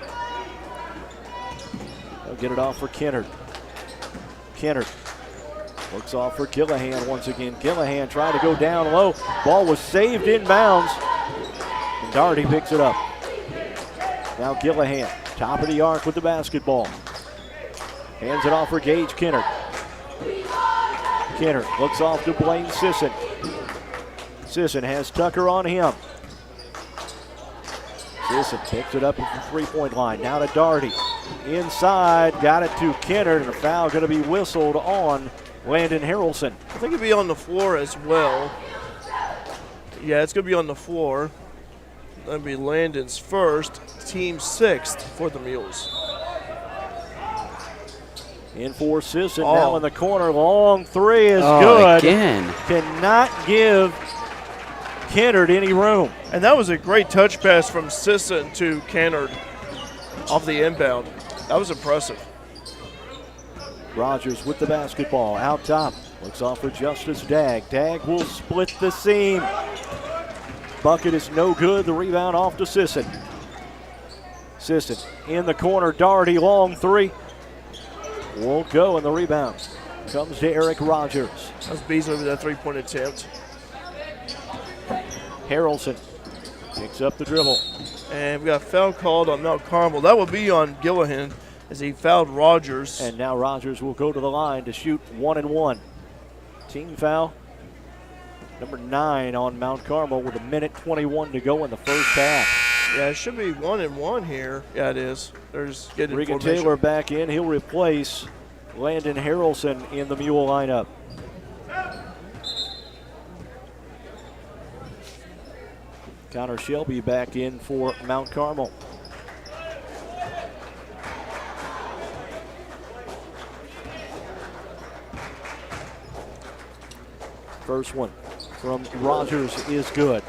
They'll get it off for Kennard. Kennard looks off for Gillihan once again. Gillihan trying to go down low. Ball was saved inbounds. And Doherty picks it up. Now Gillihan, top of the arc with the basketball. Hands it off for Gage Kennard. Kennard looks off to Blaine Sisson. Sisson has Tucker on him. Sisson picks it up at the three-point line. Now to Daugherty. Inside, got it to Kennard, and a foul going to be whistled on Landon Harrelson. I think it'll be on the floor as well. Yeah, it's going to be on the floor. That'll be Landon's first, team sixth for the Mules. In for Sisson, now in the corner. Long three is good. Again. Cannot give Kennard any room. And that was a great touch pass from Sisson to Kennard off the inbound. That was impressive. Rogers with the basketball, out top. Looks off for Justice Dagg. Dagg will split the seam. Bucket is no good. The rebound off to Sisson. Sisson in the corner. Daugherty, long three. Won't go, and the rebound comes to Eric Rogers. That's Beasley with that three-point attempt. Harrelson picks up the dribble. And we got a foul called on Mount Carmel. That would be on Gillihan as he fouled Rogers. And now Rogers will go to the line to shoot 1-1. Team foul number 9 on Mount Carmel with 1:21 to go in the first half. Yeah, it should be 1-1 here. Yeah, it is. They're just getting Regan formation. Taylor back in. He'll replace Landon Harrelson in the Mule lineup. Connor Shelby back in for Mount Carmel. First one from Rogers is good.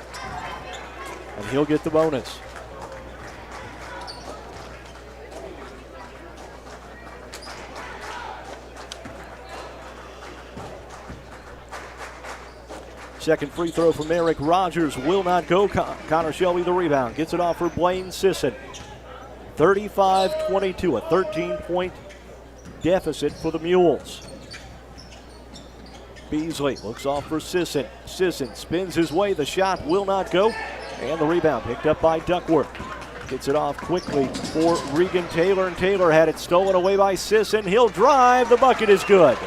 And he'll get the bonus. Second free throw from Eric Rogers will not go. Connor Shelby the rebound. Gets it off for Blaine Sisson. 35-22, a 13-point deficit for the Mules. Beasley looks off for Sisson. Sisson spins his way. The shot will not go. And the rebound picked up by Duckworth. Gets it off quickly for Regan Taylor. And Taylor had it stolen away by Sisson. He'll drive. The bucket is good.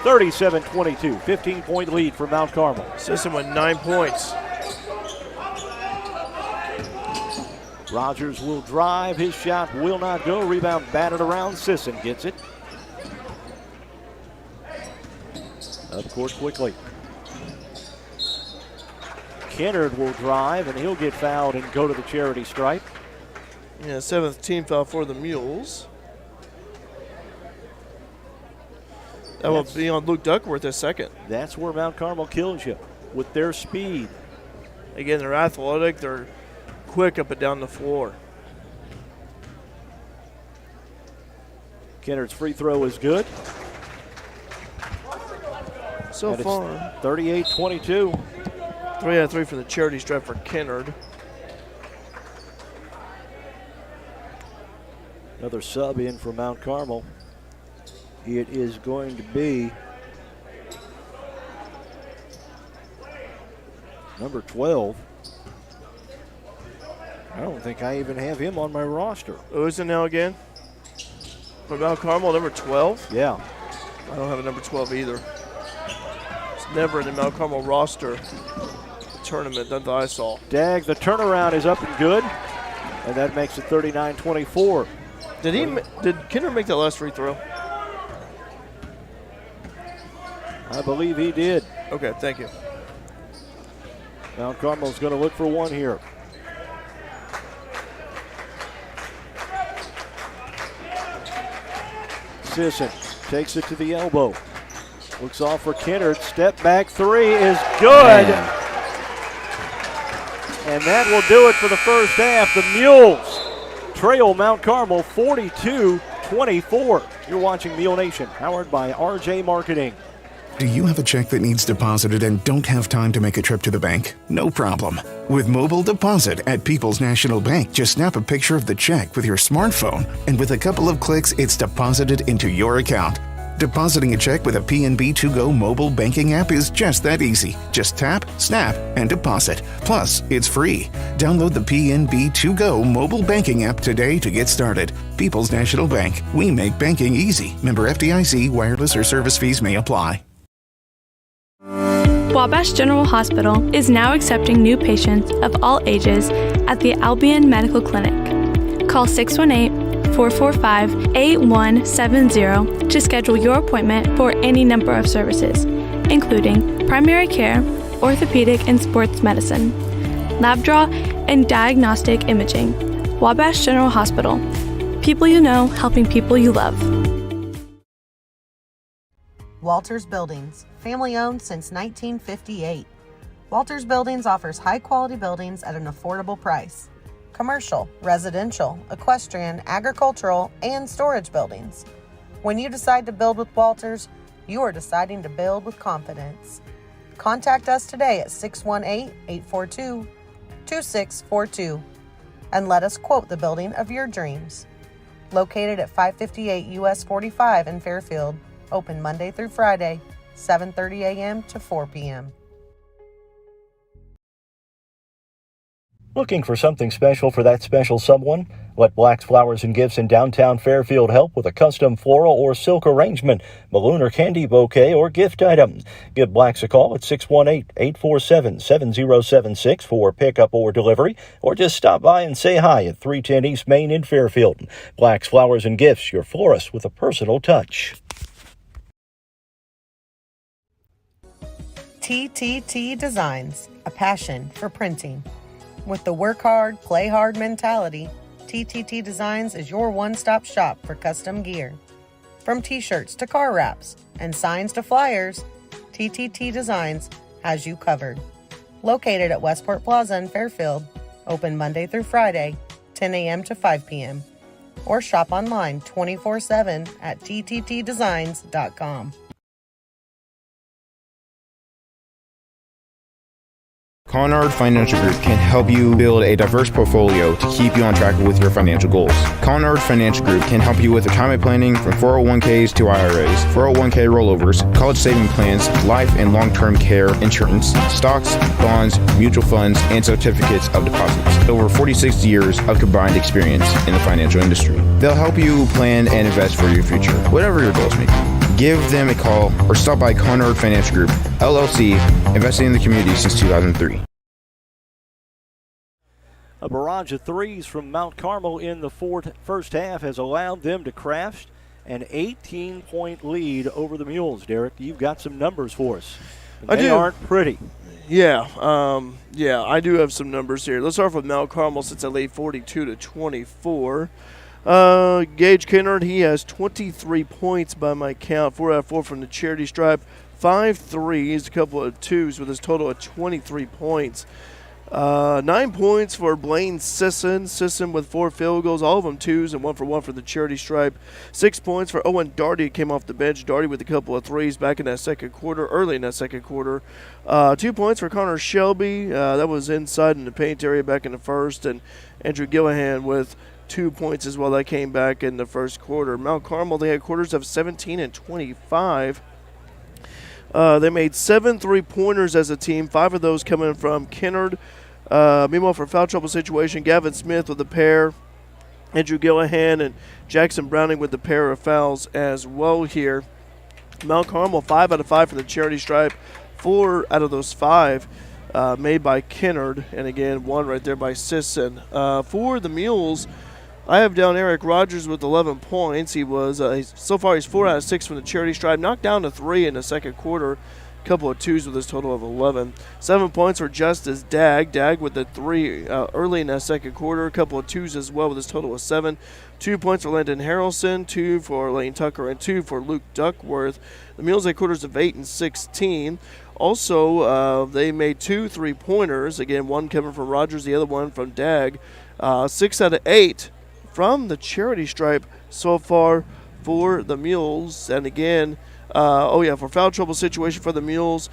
37-22, 15-point lead for Mount Carmel. Sisson with 9 points. Rogers will drive. His shot will not go. Rebound batted around. Sisson gets it. Up court quickly. Kennard will drive, and he'll get fouled and go to the charity stripe. Yeah, 7th team foul for the Mules. That will be on Luke Duckworth as second. That's where Mount Carmel kills you, with their speed. Again, they're athletic. They're quick up and down the floor. Kennard's free throw is good. So far, 38-22. 3 out of 3 for the charity stripe for Kennard. Another sub in for Mount Carmel. It is going to be number 12. I don't think I even have him on my roster. Who is it now again? For Mount Carmel, number 12? Yeah. I don't have a number 12 either. It's never in the Mount Carmel roster tournament that I saw. Dagg, the turnaround is up and good, and that makes it 39-24. Did Kennard make that last free throw? I believe he did. Okay, thank you. Mount Carmel's going to look for one here. Sisson takes it to the elbow. Looks off for Kennard. Step back three is good. Man. And that will do it for the first half. The Mules trail Mount Carmel 42-24. You're watching Mule Nation, powered by RJ Marketing. Do you have a check that needs deposited and don't have time to make a trip to the bank? No problem. With Mobile Deposit at People's National Bank, just snap a picture of the check with your smartphone, and with a couple of clicks, it's deposited into your account. Depositing a check with a PNB 2Go mobile banking app is just that easy. Just tap, snap, and deposit. Plus, it's free. Download the PNB 2Go mobile banking app today to get started. People's National Bank. We make banking easy. Member FDIC. Wireless or service fees may apply. Wabash General Hospital is now accepting new patients of all ages at the Albion Medical Clinic. Call 618-445-8170 to schedule your appointment for any number of services, including primary care, orthopedic and sports medicine, lab draw, and diagnostic imaging. Wabash General Hospital. People you know, helping people you love. Walters Buildings, family owned since 1958. Walters Buildings offers high quality buildings at an affordable price. Commercial, residential, equestrian, agricultural, and storage buildings. When you decide to build with Walters, you are deciding to build with confidence. Contact us today at 618-842-2642 and let us quote the building of your dreams. Located at 558 US 45 in Fairfield. Open Monday through Friday, 7:30 a.m. to 4 p.m. Looking for something special for that special someone? Let Black's Flowers and Gifts in downtown Fairfield help with a custom floral or silk arrangement, balloon or candy bouquet, or gift item. Give Black's a call at 618-847-7076 for pickup or delivery, or just stop by and say hi at 310 East Main in Fairfield. Black's Flowers and Gifts, your florist with a personal touch. TTT Designs, a passion for printing. With the work hard, play hard mentality, TTT Designs is your one-stop shop for custom gear. From t-shirts to car wraps and signs to flyers, TTT Designs has you covered. Located at Westport Plaza in Fairfield, open Monday through Friday, 10 a.m. to 5 p.m. Or shop online 24/7 at tttdesigns.com. Conard Financial Group can help you build a diverse portfolio to keep you on track with your financial goals. Conard Financial Group can help you with retirement planning from 401ks to IRAs, 401k rollovers, college saving plans, life and long-term care insurance, stocks, bonds, mutual funds, and certificates of deposits. Over 46 years of combined experience in the financial industry. They'll help you plan and invest for your future, whatever your goals may be. Give them a call or stop by Conard Financial Group, LLC, investing in the community since 2003. A barrage of threes from Mount Carmel in the first half has allowed them to craft an 18-point lead over the Mules. Derek, you've got some numbers for us. They aren't pretty. Yeah, I do have some numbers here. Let's start with Mount Carmel since they lead 42-24. Gage Kennard, he has 23 points by my count, 4 out of 4 from the charity stripe, 5 threes, a couple of twos with his total of 23 points. 9 points for Blaine Sisson. Sisson with 4 field goals, all of them twos and 1 for 1 for the charity stripe. 6 points for Owen Darty, came off the bench. Darty with a couple of threes back in that second quarter, early in that second quarter. 2 points for Connor Shelby. That was inside in the paint area back in the first. And Andrew Gillahan with 2 points as well. That came back in the first quarter. Mount Carmel, they had quarters of 17 and 25. They made 7 3-pointers as a team, 5 of those coming from Kennard. Meanwhile, for foul trouble situation, Gavin Smith with a pair, Andrew Gillahan and Jackson Browning with the pair of fouls as well here. Mount Carmel, 5 out of 5 for the charity stripe, 4 out of those 5 made by Kennard, and again, 1 right there by Sisson. For the Mules, I have down Eric Rogers with 11 points. He was so far he's 4 out of 6 from the charity stripe, knocked down to 3 in the second quarter. A couple of twos with his total of 11. 7 points for Justice Dagg. Dagg with the 3 early in that second quarter. A couple of twos as well with his total of 7. 2 points for Landon Harrelson, 2 for Lane Tucker, and 2 for Luke Duckworth. The Mules had quarters of 8 and 16. Also, they made 2 3-pointers. Again, 1 coming from Rogers, the other one from Dagg. 6 out of 8 from the charity stripe so far for the Mules. And again, for foul trouble situation for the Mules,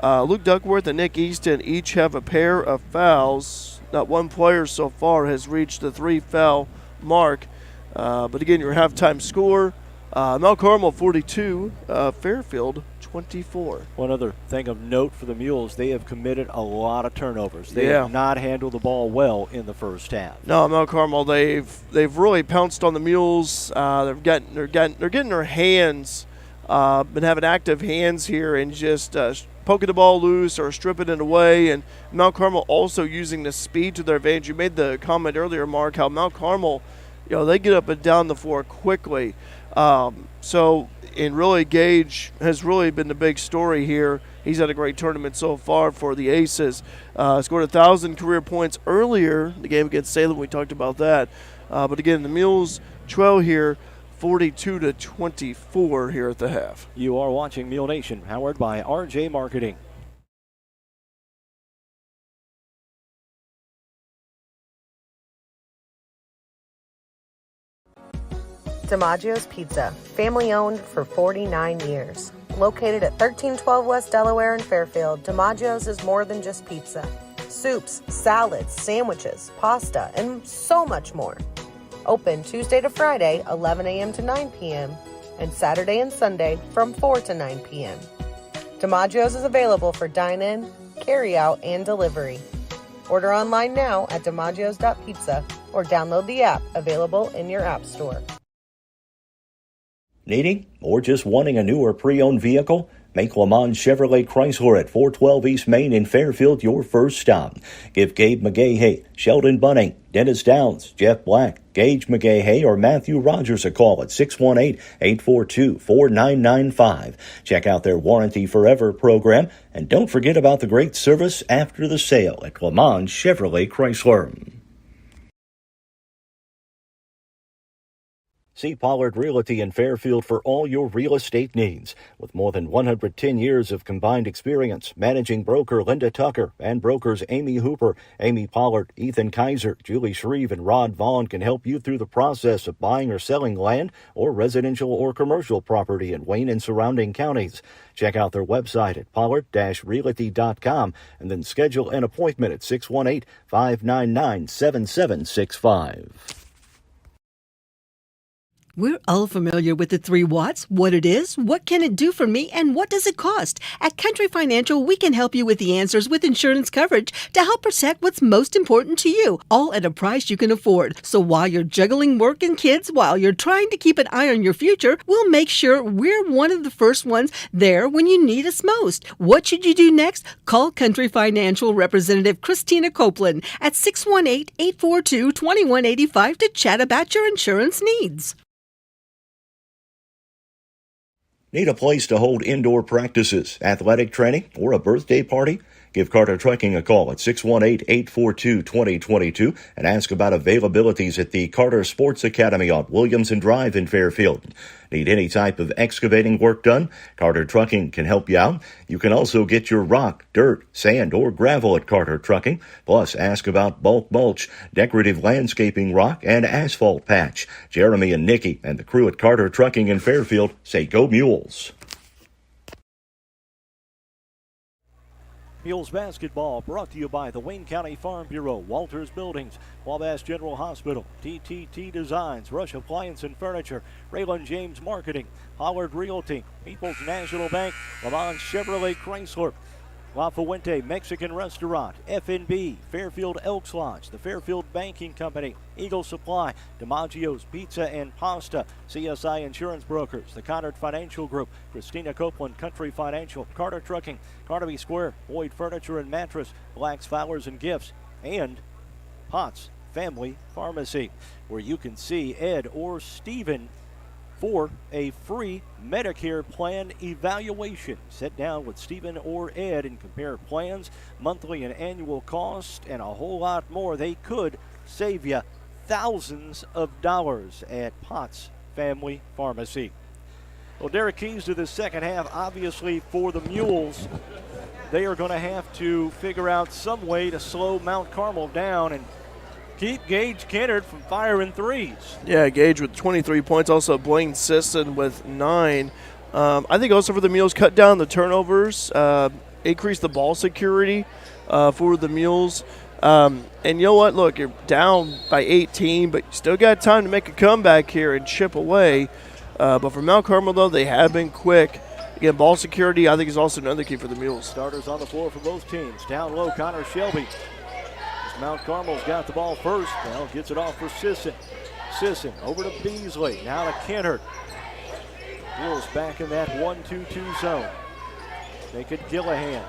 Luke Duckworth and Nick Easton each have a pair of fouls. Not one player so far has reached the 3-foul mark. But again, your halftime score, Mount Carmel 42, Fairfield 24. One other thing of note for the Mules, they have committed a lot of turnovers. They have not handled the ball well in the first half. No, Mount Carmel, they've really pounced on the Mules. They're getting their hands, been having active hands here and just poking the ball loose or stripping it away. And Mount Carmel also using the speed to their advantage. You made the comment earlier, Mark, how Mount Carmel, they get up and down the floor quickly. And really Gage has really been the big story here. He's had a great tournament so far for the Aces. Scored 1,000 career points earlier, the game against Salem. We talked about that. But again, the Mules trail here 42-24 here at the half. You are watching Mule Nation, powered by RJ Marketing. DiMaggio's Pizza, family owned for 49 years. Located at 1312 West Delaware in Fairfield, DiMaggio's is more than just pizza. Soups, salads, sandwiches, pasta, and so much more. Open Tuesday to Friday, 11 a.m. to 9 p.m., and Saturday and Sunday from 4 to 9 p.m. DiMaggio's is available for dine-in, carry-out, and delivery. Order online now at DiMaggios.pizza or download the app available in your app store. Needing or just wanting a new or pre-owned vehicle? Make Lamont Chevrolet Chrysler at 412 East Main in Fairfield your first stop. Give Gabe McGahey, Sheldon Bunning, Dennis Downs, Jeff Black, Gage McGahey, or Matthew Rogers a call at 618-842-4995. Check out their Warranty Forever program, and don't forget about the great service after the sale at Lamont Chevrolet Chrysler. See Pollard Realty in Fairfield for all your real estate needs. With more than 110 years of combined experience, managing broker Linda Tucker and brokers Amy Hooper, Amy Pollard, Ethan Kaiser, Julie Shreve, and Rod Vaughn can help you through the process of buying or selling land or residential or commercial property in Wayne and surrounding counties. Check out their website at pollard-realty.com and then schedule an appointment at 618-599-7765. We're all familiar with the 3 watts, what it is, what can it do for me, and what does it cost. At Country Financial, we can help you with the answers with insurance coverage to help protect what's most important to you, all at a price you can afford. So while you're juggling work and kids, while you're trying to keep an eye on your future, we'll make sure we're one of the first ones there when you need us most. What should you do next? Call Country Financial Representative Christina Copeland at 618-842-2185 to chat about your insurance needs. Need a place to hold indoor practices, athletic training, or a birthday party? Give Carter Trucking a call at 618-842-2022 and ask about availabilities at the Carter Sports Academy on Williamson Drive in Fairfield. Need any type of excavating work done? Carter Trucking can help you out. You can also get your rock, dirt, sand, or gravel at Carter Trucking. Plus, ask about bulk mulch, decorative landscaping rock, and asphalt patch. Jeremy and Nikki and the crew at Carter Trucking in Fairfield say go Mules. Mules Basketball brought to you by the Wayne County Farm Bureau, Walters Buildings, Wabash General Hospital, TTT Designs, Rush Appliance and Furniture, Raylan James Marketing, Pollard Realty, People's National Bank, Lamont Chevrolet Chrysler, La Fuente Mexican Restaurant, FNB, Fairfield Elks Lodge, the Fairfield Banking Company, Eagle Supply, DiMaggio's Pizza and Pasta, CSI Insurance Brokers, the Conard Financial Group, Christina Copeland Country Financial, Carter Trucking, Carnaby Square, Boyd Furniture and Mattress, Black's Flowers and Gifts, and Potts Family Pharmacy, where you can see Ed or Steven for a free Medicare plan evaluation. Sit down with Stephen or Ed and compare plans, monthly and annual cost, and a whole lot more. They could save you thousands of dollars at Potts Family Pharmacy. Well, Derek, keys to the second half, obviously for the Mules. They are going to have to figure out some way to slow Mount Carmel down and keep Gage Kennard from firing threes. Yeah, Gage with 23 points. Also Blaine Sisson with 9. I think also for the Mules, cut down the turnovers, increase the ball security for the Mules. And you know what? Look, you're down by 18, but you still got time to make a comeback here and chip away. But for Mount Carmel, though, they have been quick. Again, ball security, I think, is also another key for the Mules. Starters on the floor for both teams. Down low, Connor Shelby. Mount Carmel's got the ball first. Now gets it off for Sisson. Sisson over to Beasley. Now to Kennard. Mules back in that 1-2-2 zone. Make it Gillihan.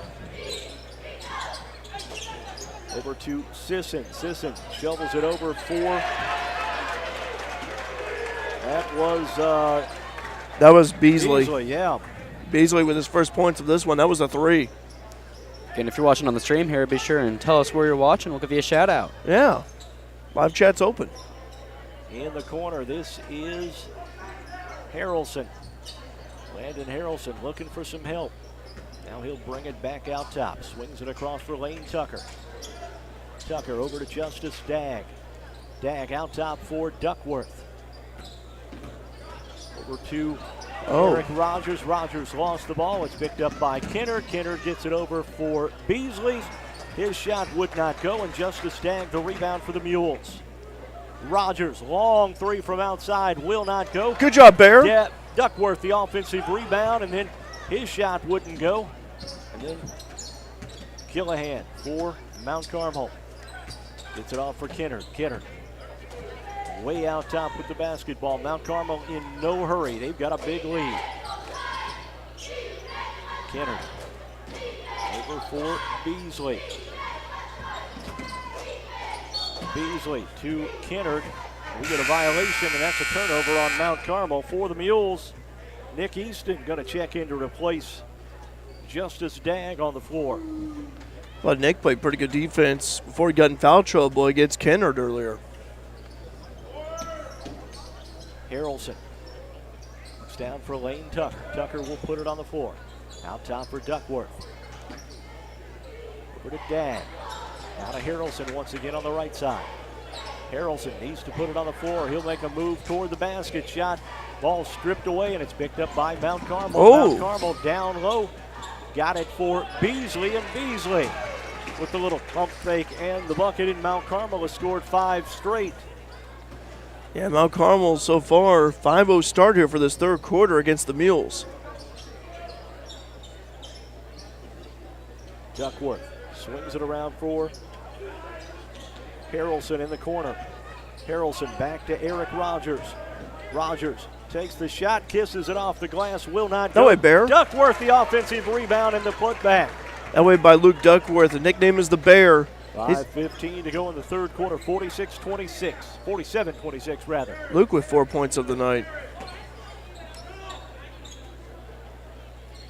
Over to Sisson. Sisson shovels it over for. That was Beasley. Beasley, yeah. Beasley with his first points of this one. That was a 3. Again, if you're watching on the stream here, be sure and tell us where you're watching. We'll give you a shout out. Yeah. Live chat's open. In the corner, this is Harrelson. Landon Harrelson looking for some help. Now he'll bring it back out top. Swings it across for Lane Tucker. Tucker over to Justice Dagg. Dagg out top for Duckworth. Over to Eric Rogers. Rogers lost the ball. It's picked up by Kennard. Kennard gets it over for Beasley. His shot would not go, and Justice Dagg the rebound for the Mules. Rogers, long 3 from outside, will not go. Good job, Bear. Yeah, Duckworth the offensive rebound, and then his shot wouldn't go. And then Gillihan for Mount Carmel. Gets it off for Kennard. Kennard way out top with the basketball. Mount Carmel in no hurry. They've got a big lead. Kennard over for Beasley. Beasley to Kennard. We get a violation, and that's a turnover on Mount Carmel for the Mules. Nick Easton going to check in to replace Justice Dagg on the floor. Well, Nick played pretty good defense before he got in foul trouble against Kennard earlier. Harrelson looks down for Lane Tucker. Tucker will put it on the floor. Out top for Duckworth. Over to Dagg. Now to Harrelson once again on the right side. Harrelson needs to put it on the floor. He'll make a move toward the basket. Shot. Ball stripped away, and it's picked up by Mount Carmel. Mount Carmel down low. Got it for Beasley, and Beasley with the little pump fake and the bucket, and Mount Carmel has scored 5 straight. Yeah, Mount Carmel so far 5-0 start here for this third quarter against the Mules. Duckworth swings it around for Harrelson in the corner. Harrelson back to Eric Rogers. Rogers takes the shot, kisses it off the glass, will not go. That way, Bear. Duckworth the offensive rebound and the putback. That way by Luke Duckworth. The nickname is the Bear. 5:15 to go in the third quarter, 47-26 rather. Luke with 4 points of the night.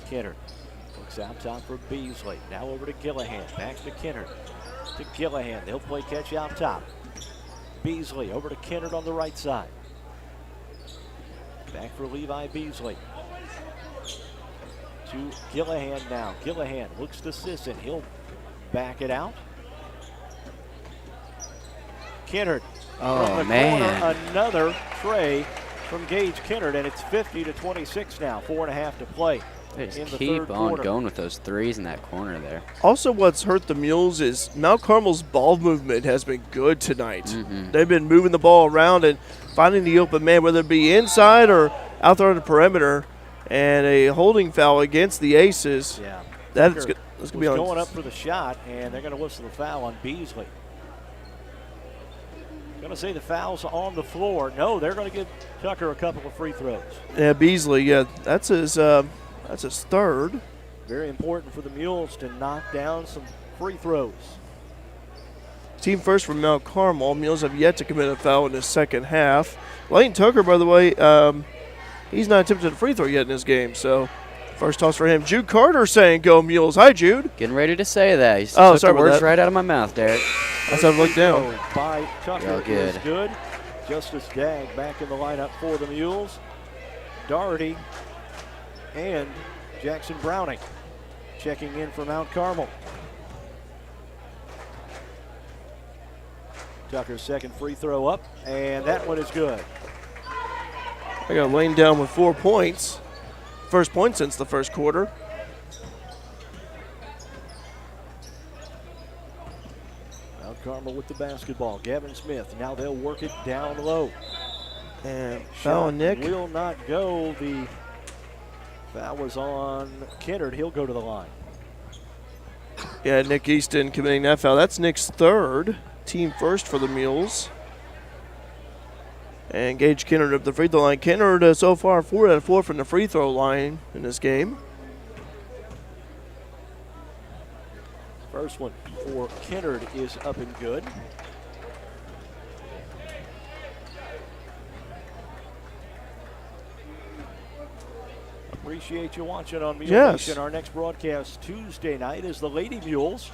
Kennard looks out top for Beasley. Now over to Gillihan. Back to Kennard. To Gillihan. They'll play catch out top. Beasley over to Kennard on the right side. Back for Levi Beasley. To Gillihan now. Gillihan looks to Sisson. He'll back it out. Kennard from the corner. Another tray from Gage Kennard, and it's 50-26 now. 4.5 to play. They just keep on going with those threes in that corner there. Also, what's hurt the Mules is Mount Carmel's ball movement has been good tonight. They've been moving the ball around and finding the open man, whether it be inside or out there on the perimeter. And a holding foul against the Aces. Yeah, that's going to be going up for the shot, and they're going to whistle the foul on Beasley. Going to say the foul's on the floor. No, they're going to give Tucker a couple of free throws. Yeah, Beasley. Yeah, that's his third. Very important for the Mules to knock down some free throws. Team first from Mount Carmel. Mules have yet to commit a foul in the second half. Lane Tucker, by the way, he's not attempted a free throw yet in this game. So first toss for him. Jude Carter saying, "Go Mules." Hi, Jude. Getting ready to say that. He took the words right out of my mouth, Derek. Let's have a look down. By Tucker is good. Justice Dagg back in the lineup for the Mules. Doherty and Jackson Browning checking in for Mount Carmel. Tucker's second free throw up, and that one is good. I got Lane down with 4 points. First point since the first quarter. Mount Carmel with the basketball. Gavin Smith. Now they'll work it down low. And foul on Nick. Will not go. The foul was on Kennard. He'll go to the line. Yeah, Nick Easton committing that foul. That's Nick's third. Team first for the Mules. And Gage Kennard up the free throw line. Kennard so far 4 out of 4 from the free throw line in this game. First one for Kennard is up and good. Appreciate you watching on Mule Nation. Our next broadcast Tuesday night is the Lady Mules,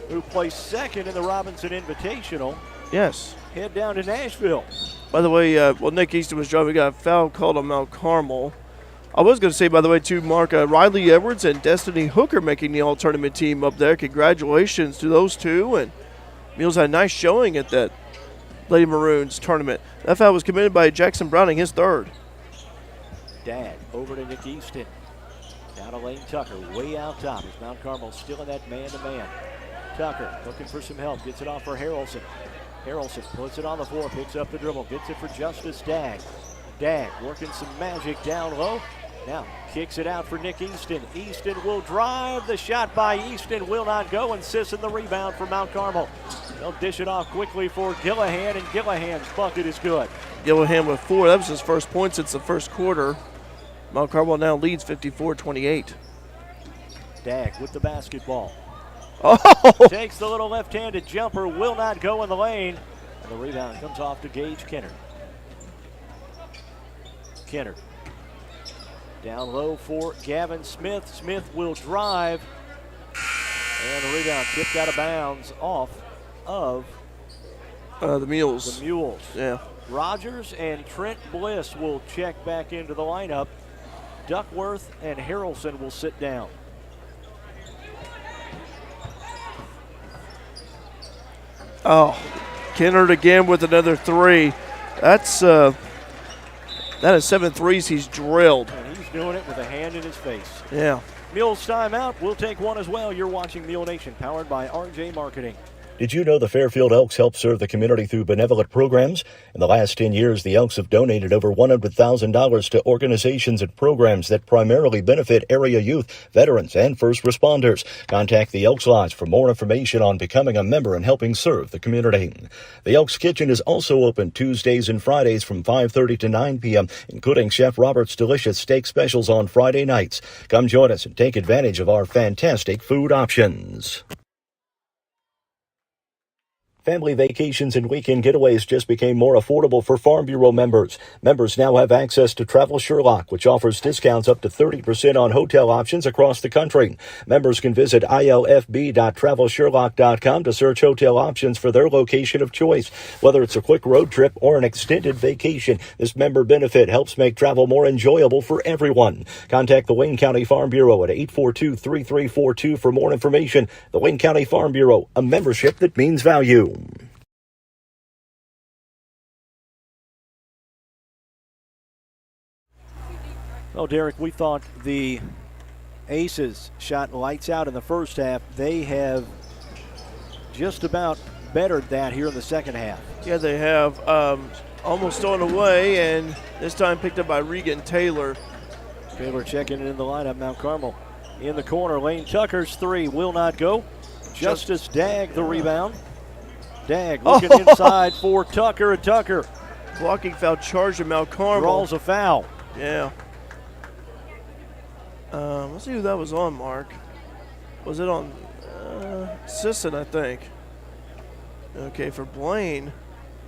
who placed second in the Robinson Invitational. Yes. Head down to Nashville. By the way, while Nick Easton was driving, we got a foul called on Mount Carmel. I was going to say, by the way, too, Mark, Riley Edwards and Destiny Hooker making the all-tournament team up there. Congratulations to those two. And Mules had a nice showing at that Lady Maroons tournament. That foul was committed by Jackson Browning, his third. Dag over to Nick Easton. Down to Lane Tucker, way out top. As Mount Carmel still in that man-to-man. Tucker looking for some help, gets it off for Harrelson. Harrelson puts it on the floor, picks up the dribble, gets it for Justice Dag. Dag working some magic down low. Now kicks it out for Nick Easton. Easton will drive. The shot by Easton will not go, and Sisson the rebound for Mount Carmel. They'll dish it off quickly for Gillahan, and Gillahan's bucket is good. Gillahan with 4. That was his first point since the first quarter. Mount Carmel now leads 54-28. Dag with the basketball. Oh! Takes the little left-handed jumper, will not go in the lane. And the rebound comes off to Gage Kennard. Kennard down low for Gavin Smith. Smith will drive. And the rebound tipped out of bounds off of the Mules. The Mules. Yeah. Rogers and Trent Bliss will check back into the lineup. Duckworth and Harrelson will sit down. Oh, Kennard again with another 3. That's that is 7 threes he's drilled. And he's doing it with a hand in his face. Yeah. Mules timeout. We'll take one as well. You're watching Mule Nation, powered by RJ Marketing. Did you know the Fairfield Elks help serve the community through benevolent programs? In the last 10 years, the Elks have donated over $100,000 to organizations and programs that primarily benefit area youth, veterans, and first responders. Contact the Elks Lodge for more information on becoming a member and helping serve the community. The Elks Kitchen is also open Tuesdays and Fridays from 5:30 to 9 p.m., including Chef Robert's delicious steak specials on Friday nights. Come join us and take advantage of our fantastic food options. Family vacations and weekend getaways just became more affordable for Farm Bureau members. Members now have access to Travel Sherlock, which offers discounts up to 30% on hotel options across the country. Members can visit ilfb.travelsherlock.com to search hotel options for their location of choice. Whether it's a quick road trip or an extended vacation, this member benefit helps make travel more enjoyable for everyone. Contact the Wayne County Farm Bureau at 842-3342 for more information. The Wayne County Farm Bureau, a membership that means value. Well, Derek, we thought the Aces shot lights out in the first half. They have just about bettered that here in the second half. Yeah, they have. Almost stolen away, and this time picked up by Regan Taylor. Taylor checking in the lineup. Mount Carmel in the corner. Lane Tucker's 3 will not go. Justice Dag the rebound. Dag looking inside for Tucker, and Tucker. Blocking foul charge of Mount Carmel. Draws a foul. Yeah. Let's see who that was on, Mark. Was it on Sisson, I think. Okay, for Blaine,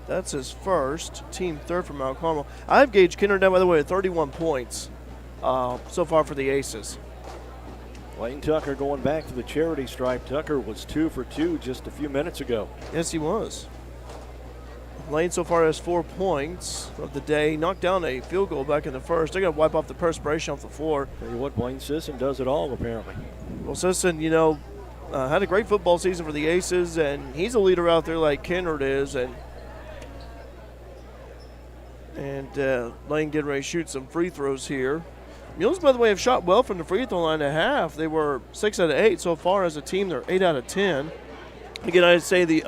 that's his first. Team third for Mount Carmel. I have Gage Kennard down, by the way, at 31 points so far for the Aces. Lane Tucker going back to the charity stripe. Tucker was 2 for 2 just a few minutes ago. Yes, he was. Lane so far has 4 points of the day. Knocked down a field goal back in the first. They're going to wipe off the perspiration off the floor. Tell you what, Blaine Sisson does it all, apparently. Well, Sisson, you know, had a great football season for the Aces, and he's a leader out there like Kennard is. And Lane getting ready to shoot some free throws here. Mules, by the way, have shot well from the free throw line at half. They were 6 out of 8 so far as a team. They're 8 out of 10. Again, I'd say the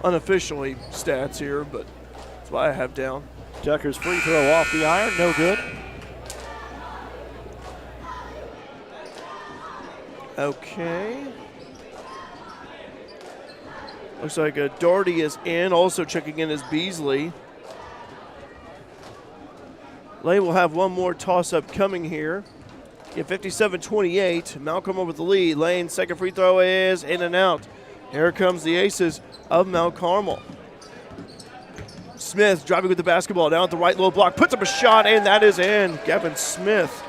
unofficially stats here, but that's what I have down. Tucker's free throw off the iron, no good. Okay. Looks like Doherty is in. Also checking in is Beasley. Lane will have one more toss-up coming here. Get 57-28. Mount Carmel with the lead. Lane, second free throw is in and out. Here comes the aces of Mount Carmel. Smith driving with the basketball down at the right low block. Puts up a shot, and that is in. Gavin Smith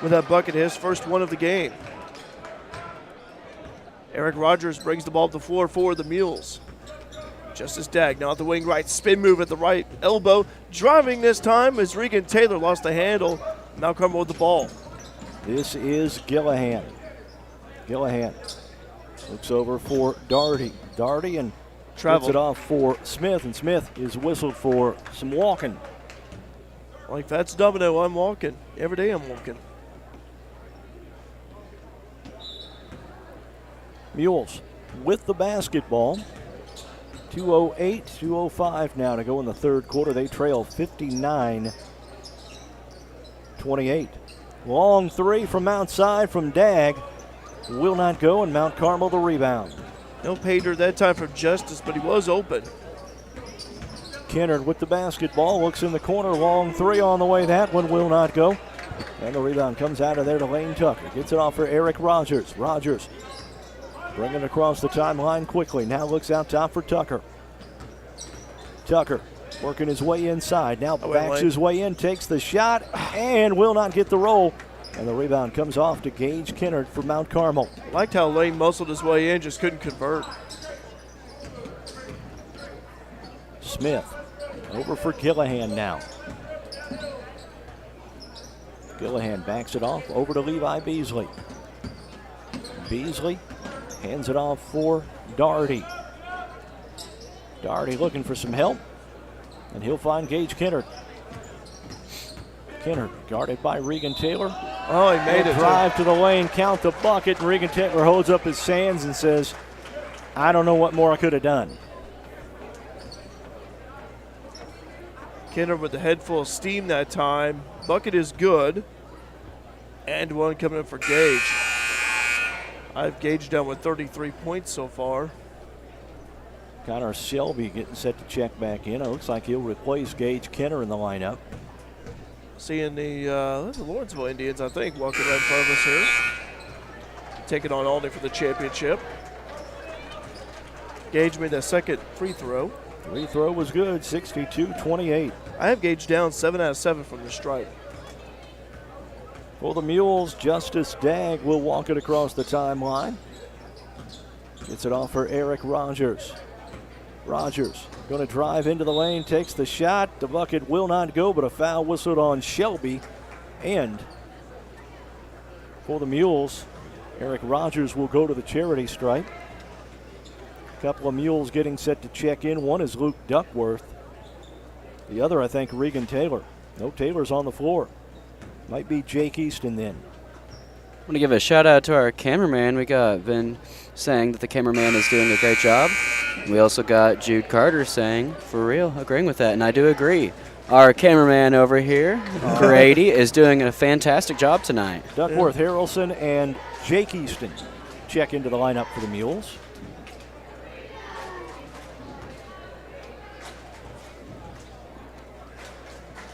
with that bucket, his first one of the game. Eric Rogers brings the ball up the floor for the Mules. Justice Dagg now at the wing right. Spin move at the right elbow. Driving this time as Regan Taylor lost the handle. Mount Carmel with the ball. This is Gillahan. Gillahan looks over for Daugherty. Daugherty and puts it off for Smith, and Smith is whistled for some walking. Like that's domino, I'm walking. Every day I'm walking. Mules with the basketball. 2:08, 2:05 now to go in the third quarter. They trail 59-28. Long three from outside from Dagg. Will not go, and Mount Carmel the rebound. No pager that time from Justice, but he was open. Kennard with the basketball, looks in the corner, long three on the way. That one will not go. And the rebound comes out of there to Lane Tucker. Gets it off for Eric Rogers. Rogers bringing it across the timeline quickly. Now looks out top for Tucker. Tucker working his way inside. Now backs his way in, takes the shot, and will not get the roll. And the rebound comes off to Gage Kennard for Mount Carmel. Liked how Lane muscled his way in, just couldn't convert. Smith over for Gillahan now. Gillahan backs it off over to Levi Beasley. Beasley hands it off for Daugherty. Daugherty looking for some help, and he'll find Gage Kennard. Kennard guarded by Regan Taylor. Oh, he made it. Drive to the lane, count the bucket, and Regan Taylor holds up his hands and says, I don't know what more I could have done. Kennard with the head full of steam that time. Bucket is good. And one coming in for Gage. I've Gage down with 33 points so far. Connor Shelby getting set to check back in. It looks like he'll replace Gage Kennard in the lineup. Seeing the Lawrenceville Indians, I think, walking right in front of us here. Taking on Aldie for the championship. Gage made that second free throw. Free throw was good, 62-28. I have Gage down 7 out of 7 from the stripe. For the Mules, Justice Dagg will walk it across the timeline. Gets it off for Eric Rogers. Rogers going to drive into the lane, takes the shot. The bucket will not go, but a foul whistled on Shelby. And for the Mules, Eric Rogers will go to the charity stripe. A couple of Mules getting set to check in. One is Luke Duckworth. The other, I think, Regan Taylor. No Taylor's on the floor. Might be Jake Easton then. I want to give a shout out to our cameraman. We got Vin saying that the cameraman is doing a great job. We also got Jude Carter saying, for real, agreeing with that, and I do agree. Our cameraman over here, Grady, is doing a fantastic job tonight. Duckworth, Harrelson, and Jake Easton check into the lineup for the Mules.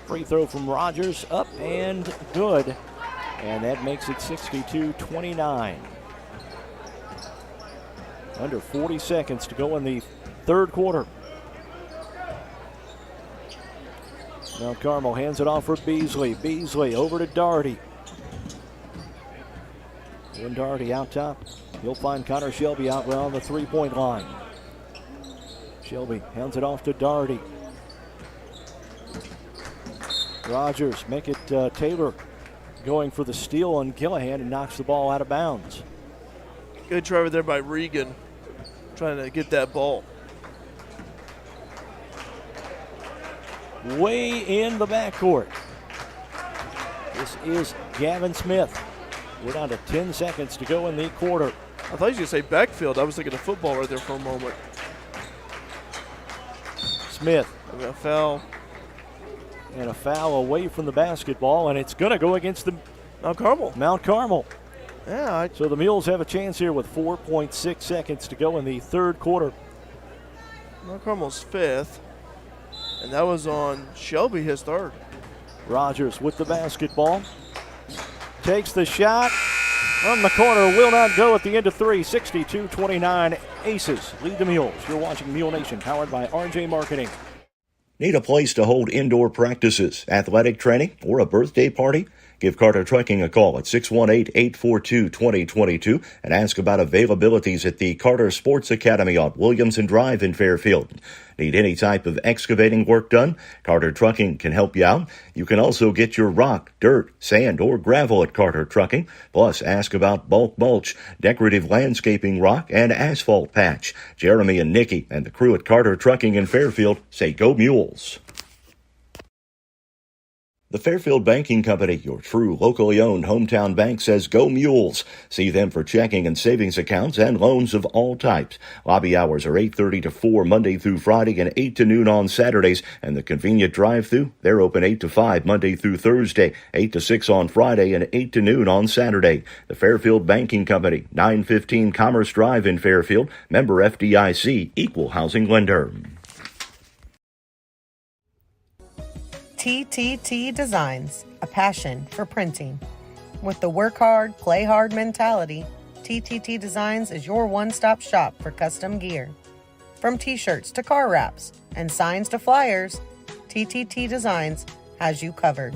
Free throw from Rogers, up and good. And that makes it 62-29. Under 40 seconds to go in the third quarter. Mount Carmel hands it off for Beasley. Beasley over to Daugherty. When Daugherty out top, he'll find Connor Shelby out on the three-point line. Shelby hands it off to Daugherty. Rogers make it Taylor going for the steal on Gillahan and knocks the ball out of bounds. Good try over there by Regan, trying to get that ball. Way in the backcourt. This is Gavin Smith. We're down to 10 seconds to go in the quarter. I thought you were going to say backfield. I was thinking of football right there for a moment. Smith. A foul. And a foul away from the basketball, and it's going to go against the Mount Carmel. Mount Carmel. Yeah. So the Mules have a chance here with 4.6 seconds to go in the third quarter. Mount Carmel's fifth, and that was on Shelby, his third. Rogers with the basketball. takes the shot from the corner, will not go at the end of three. 62-29, Aces lead the Mules. You're watching Mule Nation, powered by RJ Marketing. Need a place to hold indoor practices, athletic training, or a birthday party? Give Carter Trucking a call at 618-842-2022 and ask about availabilities at the Carter Sports Academy on Williamson Drive in Fairfield. Need any type of excavating work done? Carter Trucking can help you out. You can also get your rock, dirt, sand, or gravel at Carter Trucking. Plus, ask about bulk mulch, decorative landscaping rock, and asphalt patch. Jeremy and Nikki and the crew at Carter Trucking in Fairfield say go Mules. The Fairfield Banking Company, your true locally owned hometown bank, says go Mules. See them for checking and savings accounts and loans of all types. Lobby hours are 8:30 to 4 Monday through Friday and 8 to noon on Saturdays. And the convenient drive-through, they're open 8 to 5 Monday through Thursday, 8 to 6 on Friday, and 8 to noon on Saturday. The Fairfield Banking Company, 915 Commerce Drive in Fairfield. Member FDIC, equal housing lender. TTT Designs, a passion for printing. With the work hard, play hard mentality, TTT Designs is your one-stop shop for custom gear. From t-shirts to car wraps and signs to flyers, TTT Designs has you covered.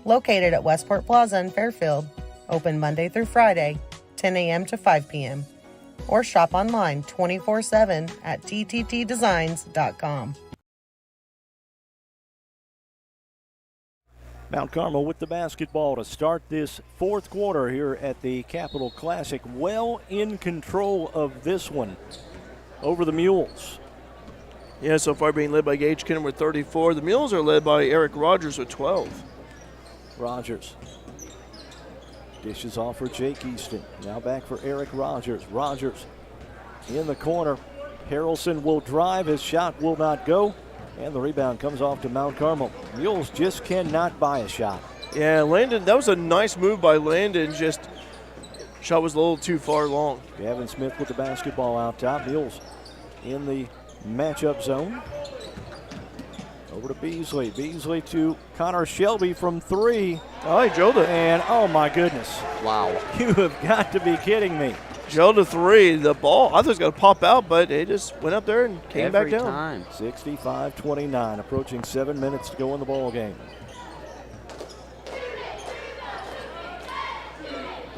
Located at Westport Plaza in Fairfield, open Monday through Friday, 10 a.m. to 5 p.m. Or shop online 24/7 at tttdesigns.com. Mount Carmel with the basketball to start this fourth quarter here at the Capital Classic. Well in control of this one over the Mules. Yeah, so far being led by Gage Kinner with 34. The Mules are led by Eric Rogers with 12. Rogers dishes off for Jake Easton. Now back for Eric Rogers. Rogers in the corner. Harrelson will drive. His shot will not go. And the rebound comes off to Mount Carmel. Mules just cannot buy a shot. Yeah, Landon, that was a nice move by Landon. Just shot was a little too far long. Gavin Smith with the basketball out top. Mules in the matchup zone. Over to Beasley. Beasley to Connor Shelby from three. Oh, he drilled it. And oh my goodness. Wow. You have got to be kidding me. Drilled to three. The ball, I thought it was going to pop out, but it just went up there and came back down. Time. 65-29, approaching 7 minutes to go in the ball game.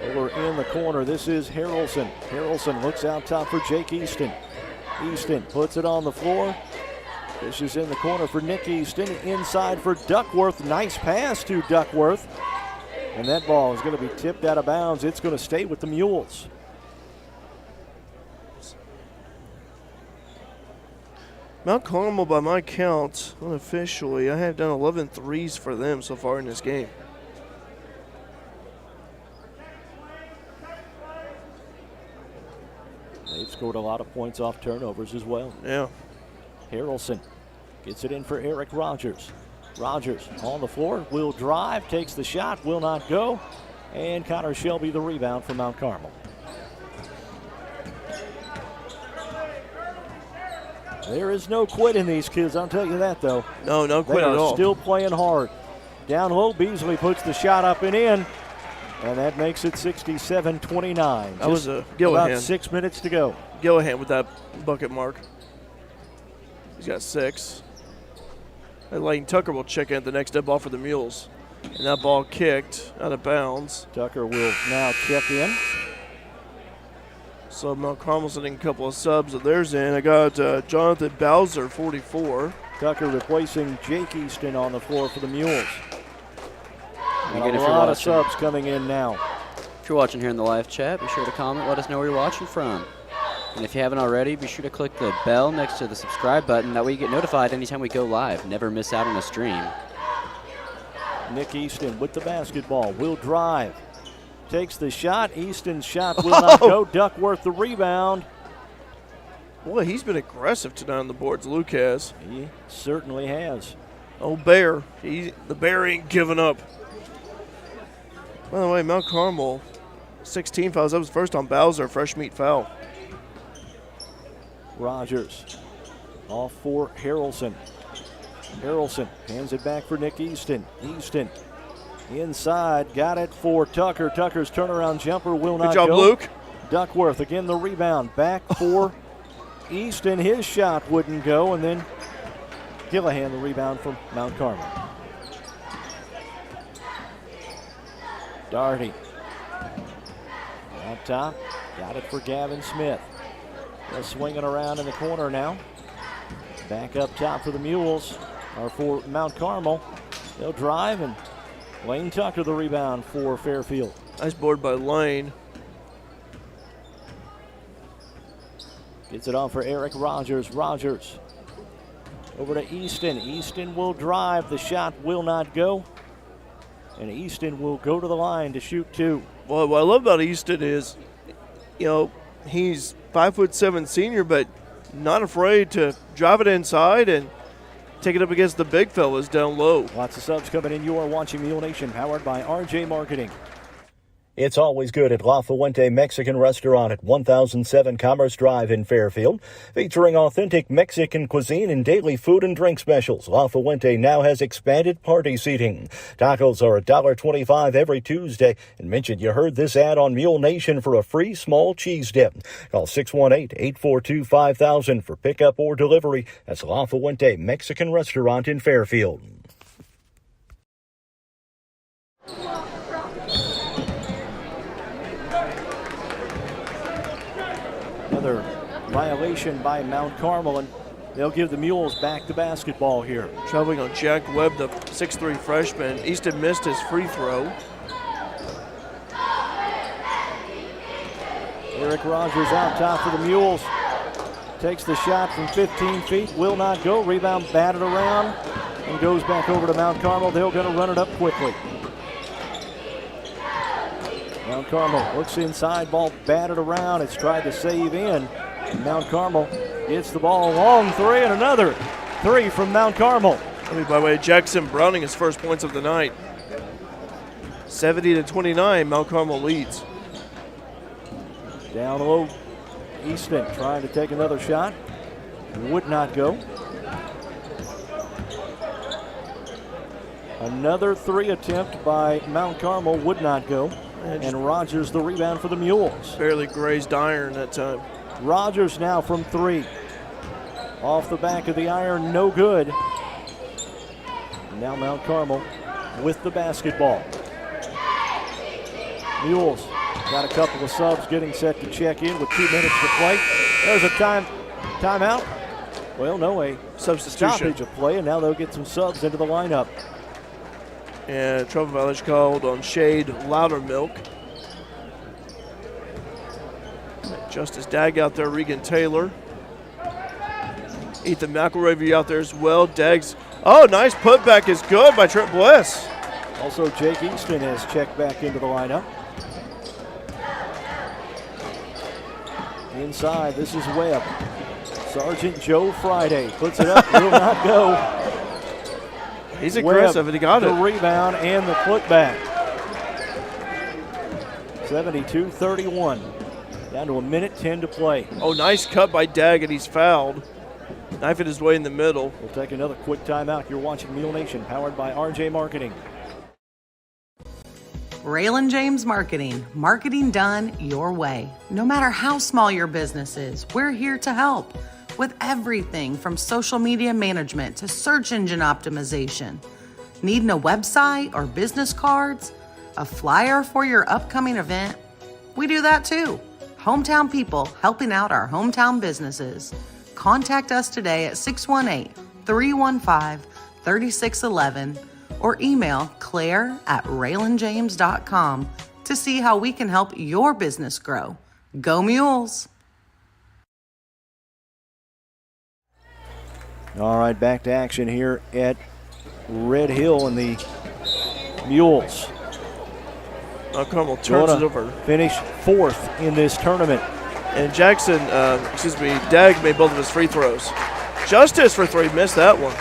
Over in the corner, this is Harrelson. Harrelson looks out top for Jake Easton. Easton puts it on the floor. This is in the corner for Nick Easton. Inside for Duckworth. Nice pass to Duckworth. And that ball is going to be tipped out of bounds. It's going to stay with the Mules. Mount Carmel, by my count, unofficially, I have done 11 threes for them so far in this game. They've scored a lot of points off turnovers as well. Yeah. Harrelson gets it in for Eric Rogers. Rogers on the floor, will drive, takes the shot, will not go. And Connor Shelby the rebound for Mount Carmel. There is no quit in these kids, I'll tell you that, though. No quit at all. Still playing hard. Down low, Beasley puts the shot up and in, and that makes it 67-29. That was a Gillahan. About 6 minutes to go. Gillahan with that bucket mark. He's got 6. And Lane Tucker will check in at the next dead ball for the Mules. And that ball kicked out of bounds. Tucker will now check in. So Mount Carmel's sending a couple of subs of theirs in. I got Jonathan Bowser, 44. Tucker replacing Jake Easton on the floor for the Mules. And Again, a lot of subs coming in now. If you're watching here in the live chat, be sure to comment. Let us know where you're watching from. And if you haven't already, be sure to click the bell next to the subscribe button. That way you get notified anytime we go live. Never miss out on a stream. Nick Easton with the basketball. Will drive. Takes the shot. Easton's shot will not go. Duckworth the rebound. Boy, he's been aggressive tonight on the boards, Luke has. He certainly has. Oh, Bear. The Bear ain't giving up. By the way, Mount Carmel, 16 fouls. That was first on Bowser, fresh meat foul. Rogers off for Harrelson. Harrelson hands it back for Nick Easton. Easton Inside, got it for Tucker. Tucker's turnaround jumper will not go. Good job, Luke. Duckworth again the rebound. Back for Easton. His shot wouldn't go, and then Gillihan the rebound from Mount Carmel. Doherty up top, got it for Gavin Smith. They're swinging around in the corner now. Back up top for the Mules, or for Mount Carmel. They'll drive, and Lane Tucker the rebound for Fairfield. Nice board by Lane. Gets it on for Eric Rogers. Rogers over to Easton. Easton will drive. The shot will not go. And Easton will go to the line to shoot two. Well, what I love about Easton is, he's 5'7" senior, but not afraid to drive it inside and take it up against the big fellas down low. Lots of subs coming in. You are watching Mule Nation, powered by RJ Marketing. It's always good at La Fuente Mexican Restaurant at 1007 Commerce Drive in Fairfield. Featuring authentic Mexican cuisine and daily food and drink specials, La Fuente now has expanded party seating. Tacos are $1.25 every Tuesday. And mention you heard this ad on Mule Nation for a free small cheese dip. Call 618-842-5000 for pickup or delivery. That's La Fuente Mexican Restaurant in Fairfield. Another violation by Mount Carmel, and they'll give the Mules back the basketball here. Traveling on Jack Webb, the 6'3" freshman. Easton missed his free throw. Eric Rogers out top for the Mules. Takes the shot from 15 feet, will not go. Rebound batted around and goes back over to Mount Carmel. They're going to run it up quickly. Mount Carmel looks inside, ball batted around. It's tried to save in. Mount Carmel gets the ball, long three, and another three from Mount Carmel. By the way, Jackson Browning his first points of the night. 70-29, Mount Carmel leads. Down low, Easton trying to take another shot. Would not go. Another three attempt by Mount Carmel would not go. And Rogers the rebound for the Mules. Barely grazed iron that time. Rogers now from three. Off the back of the iron, no good. Now Mount Carmel with the basketball. Mules got a couple of subs getting set to check in with 2 minutes to play. There's a timeout. Well, no, a substitution. Stoppage of play, and now they'll get some subs into the lineup. And trouble violation called on Shade Loudermilk. Justice Dagg out there, Regan Taylor. Ethan McElravy out there as well. Dagg's, nice putback is good by Trent Bless. Also, Jake Easton has checked back into the lineup. Inside, this is Webb. Sergeant Joe Friday puts it up, will not go. He's aggressive, and he got the it. The rebound and the putback. 72-31. Down to 1:10 to play. Oh, nice cut by Dagg, and he's fouled. Knifing his way in the middle. We'll take another quick timeout. You're watching Mule Nation, powered by RJ Marketing. Raylan James Marketing. Marketing done your way. No matter how small your business is, we're here to help. With everything from social media management to search engine optimization. Needing a website or business cards? A flyer for your upcoming event? We do that too. Hometown people helping out our hometown businesses. Contact us today at 618-315-3611 or email claire@raylanjames.com to see how we can help your business grow. Go Mules! All right, back to action here at Red Hill, and the Mules Mount Carmel turns it over. Finish fourth in this tournament. And Dagg made both of his free throws. Justice for three, missed that one.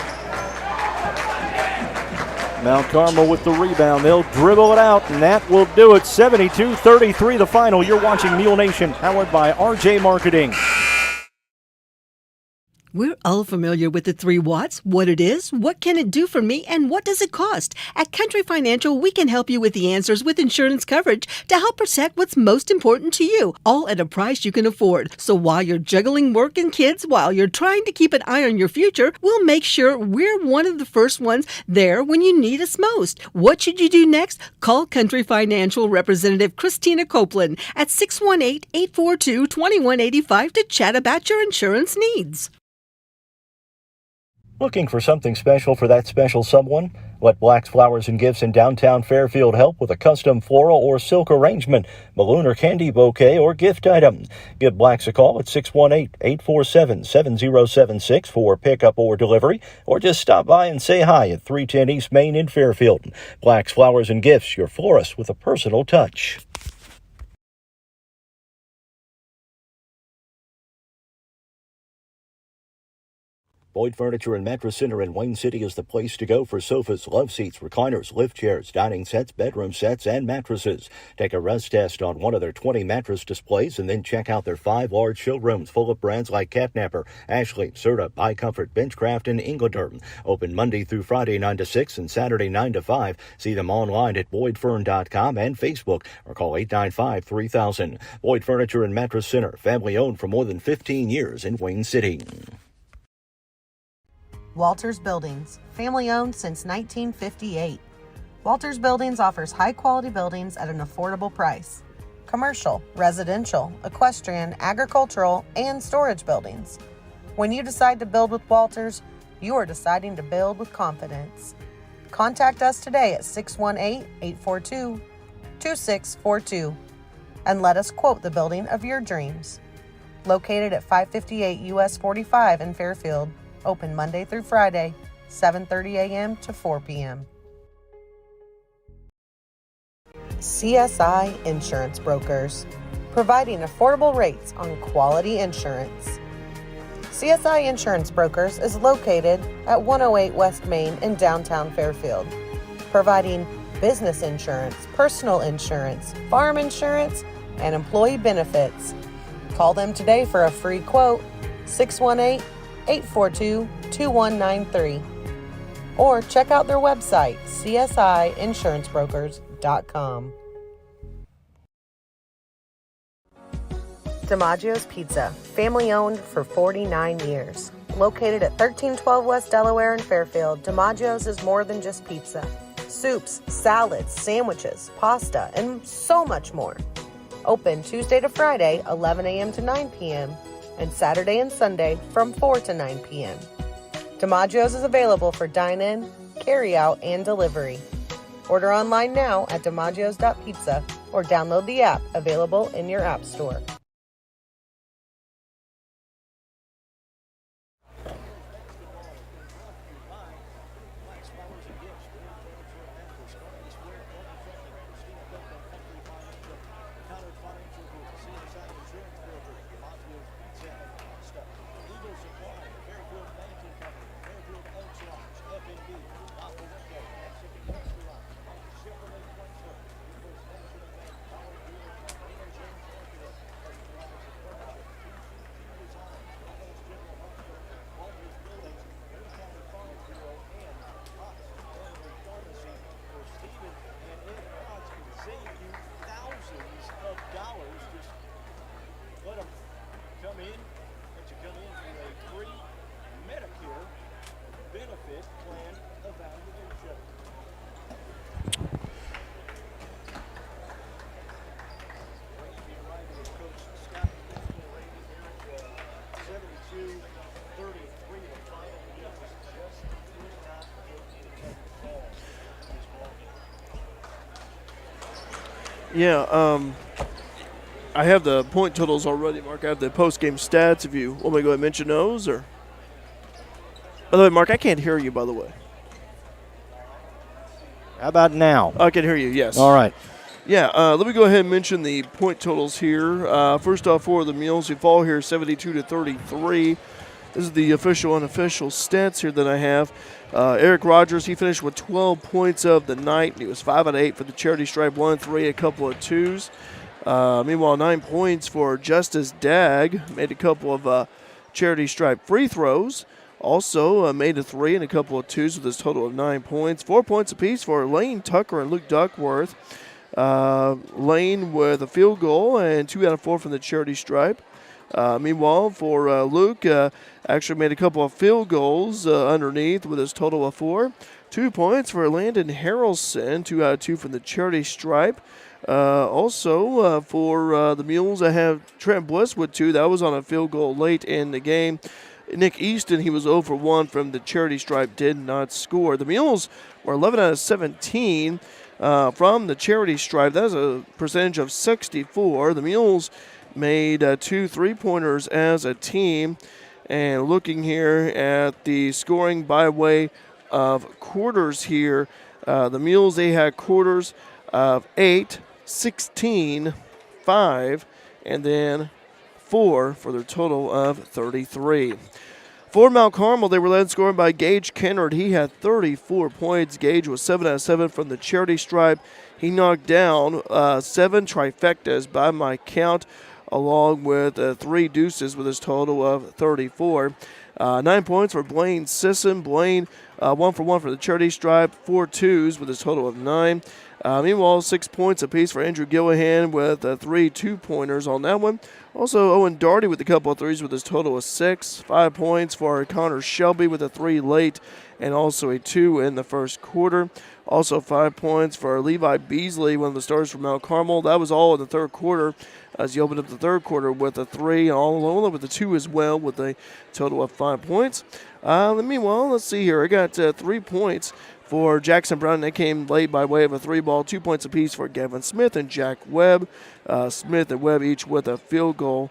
Mount Carmel with the rebound. They'll dribble it out, and that will do it. 72-33 the final. You're watching Mule Nation, powered by RJ Marketing. We're all familiar with the 3 watts, what it is, what can it do for me, and what does it cost. At Country Financial, we can help you with the answers with insurance coverage to help protect what's most important to you, all at a price you can afford. So while you're juggling work and kids, while you're trying to keep an eye on your future, we'll make sure we're one of the first ones there when you need us most. What should you do next? Call Country Financial Representative Christina Copeland at 618-842-2185 to chat about your insurance needs. Looking for something special for that special someone? Let Black's Flowers and Gifts in downtown Fairfield help with a custom floral or silk arrangement, balloon or candy bouquet, or gift item. Give Black's a call at 618-847-7076 for pickup or delivery, or just stop by and say hi at 310 East Main in Fairfield. Black's Flowers and Gifts, your florist with a personal touch. Boyd Furniture and Mattress Center in Wayne City is the place to go for sofas, love seats, recliners, lift chairs, dining sets, bedroom sets, and mattresses. Take a rest test on one of their 20 mattress displays and then check out their 5 large showrooms full of brands like Catnapper, Ashley, Serta, iComfort, Benchcraft, and Inglaterm. Open Monday through Friday 9 to 6 and Saturday 9 to 5. See them online at boydfern.com and Facebook or call 895-3000. Boyd Furniture and Mattress Center, family owned for more than 15 years in Wayne City. Walters Buildings, family owned since 1958. Walters Buildings offers high-quality buildings at an affordable price. Commercial, residential, equestrian, agricultural, and storage buildings. When you decide to build with Walters, you are deciding to build with confidence. Contact us today at 618-842-2642 and let us quote the building of your dreams. Located at 558 US 45 in Fairfield. Open Monday through Friday, 7:30 a.m. to 4 p.m. CSI Insurance Brokers, providing affordable rates on quality insurance. CSI Insurance Brokers is located at 108 West Main in downtown Fairfield, providing business insurance, personal insurance, farm insurance, and employee benefits. Call them today for a free quote, 618-842-2193. Or check out their website, csiinsurancebrokers.com. DiMaggio's Pizza, family owned for 49 years. Located at 1312 West Delaware in Fairfield, DiMaggio's is more than just pizza. Soups, salads, sandwiches, pasta, and so much more. Open Tuesday to Friday, 11 a.m. to 9 p.m., and Saturday and Sunday from 4 to 9 p.m. DiMaggio's is available for dine-in, carry-out, and delivery. Order online now at DiMaggios.pizza or download the app available in your app store. Yeah, I have the point totals already, Mark. I have the post-game stats. If you want me to go ahead and mention those, or by the way, Mark, I can't hear you. By the way, how about now? I can hear you. Yes. All right. Yeah, let me go ahead and mention the point totals here. First off, for the Mules, who fall here 72-33. This is the official, unofficial stats here that I have. Eric Rogers, he finished with 12 points of the night. He was 5 out of 8 for the charity stripe, 1 3, a couple of twos. Meanwhile, 9 points for Justice Dagg. Made a couple of charity stripe free throws. Also made a 3 and a couple of 2s with his total of 9 points. 4 points apiece for Lane Tucker and Luke Duckworth. Lane with a field goal and 2 out of 4 from the charity stripe. Meanwhile, for Luke, actually made a couple of field goals underneath with his total of 4. 2 points for Landon Harrelson, 2 out of 2 from the charity stripe. Also, for the Mules, I have Trent Bliss with 2. That was on a field goal late in the game. Nick Easton, he was 0 for 1 from the charity stripe, did not score. The Mules were 11 out of 17 from the charity stripe. That is a percentage of 64. The Mules made 2 3-pointers as a team. And looking here at the scoring by way of quarters here, the Mules, they had quarters of 8, 16, 5, and then 4 for their total of 33. For Mount Carmel, they were led scoring by Gage Kennard. He had 34 points. Gage was 7 out of 7 from the charity stripe. He knocked down 7 trifectas by my count, along with 3 deuces with his total of 34. 9 points for Blaine Sisson. Blaine 1 for 1 for the charity stripe, 4 2s with his total of 9. Meanwhile, 6 points apiece for Andrew Gillahan with 3 2-pointers on that one. Also, Owen Darty with a couple of 3s with his total of 6. 5 points for Connor Shelby with a 3 late and also a 2 in the first quarter. Also 5 points for Levi Beasley, one of the starters from Mount Carmel. That was all in the third quarter as he opened up the third quarter with a 3, all alone with a 2 as well with a total of 5 points. Meanwhile, let's see here. I got 3 points for Jackson Brown. They came late by way of a 3-ball, 2 points apiece for Gavin Smith and Jack Webb. Smith and Webb each with a field goal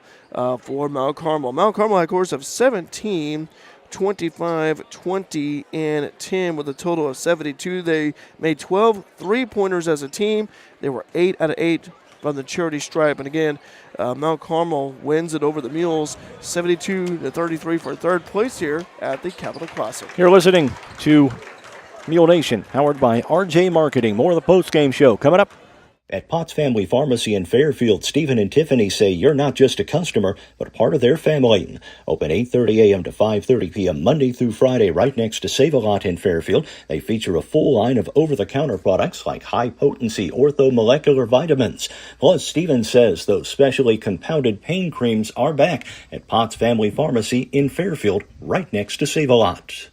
for Mount Carmel. Mount Carmel had a course of 17, 25, 20, and 10 with a total of 72. They made 12 3-pointers as a team. They were 8 out of 8 from the charity stripe. And again, Mount Carmel wins it over the Mules, 72-33 for third place here at the Capital Classic. You're listening to Mule Nation, powered by RJ Marketing. More of the post-game show coming up. At Potts Family Pharmacy in Fairfield, Stephen and Tiffany say you're not just a customer, but a part of their family. Open 8:30 a.m. to 5:30 p.m. Monday through Friday right next to Save-A-Lot in Fairfield. They feature a full line of over-the-counter products like high-potency orthomolecular vitamins. Plus, Stephen says those specially compounded pain creams are back at Potts Family Pharmacy in Fairfield right next to Save-A-Lot.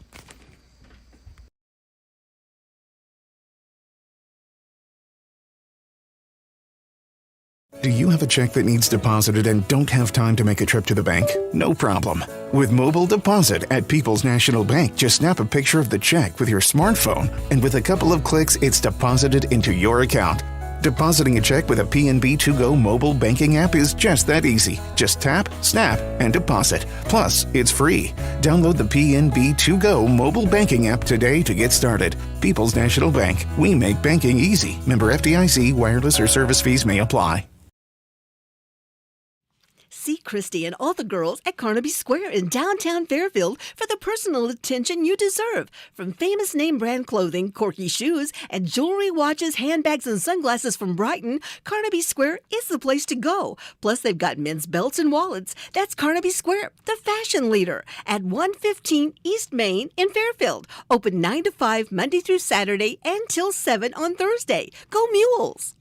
Do you have a check that needs deposited and don't have time to make a trip to the bank? No problem. With Mobile Deposit at People's National Bank, just snap a picture of the check with your smartphone, and with a couple of clicks, it's deposited into your account. Depositing a check with a PNB 2Go mobile banking app is just that easy. Just tap, snap, and deposit. Plus, it's free. Download the PNB 2Go mobile banking app today to get started. People's National Bank. We make banking easy. Member FDIC. Wireless or service fees may apply. See Christy and all the girls at Carnaby Square in downtown Fairfield for the personal attention you deserve. From famous name brand clothing, Corky shoes, and jewelry, watches, handbags, and sunglasses from Brighton, Carnaby Square is the place to go. Plus, they've got men's belts and wallets. That's Carnaby Square, the fashion leader, at 115 East Main in Fairfield. Open 9 to 5 Monday through Saturday and till 7 on Thursday. Go Mules!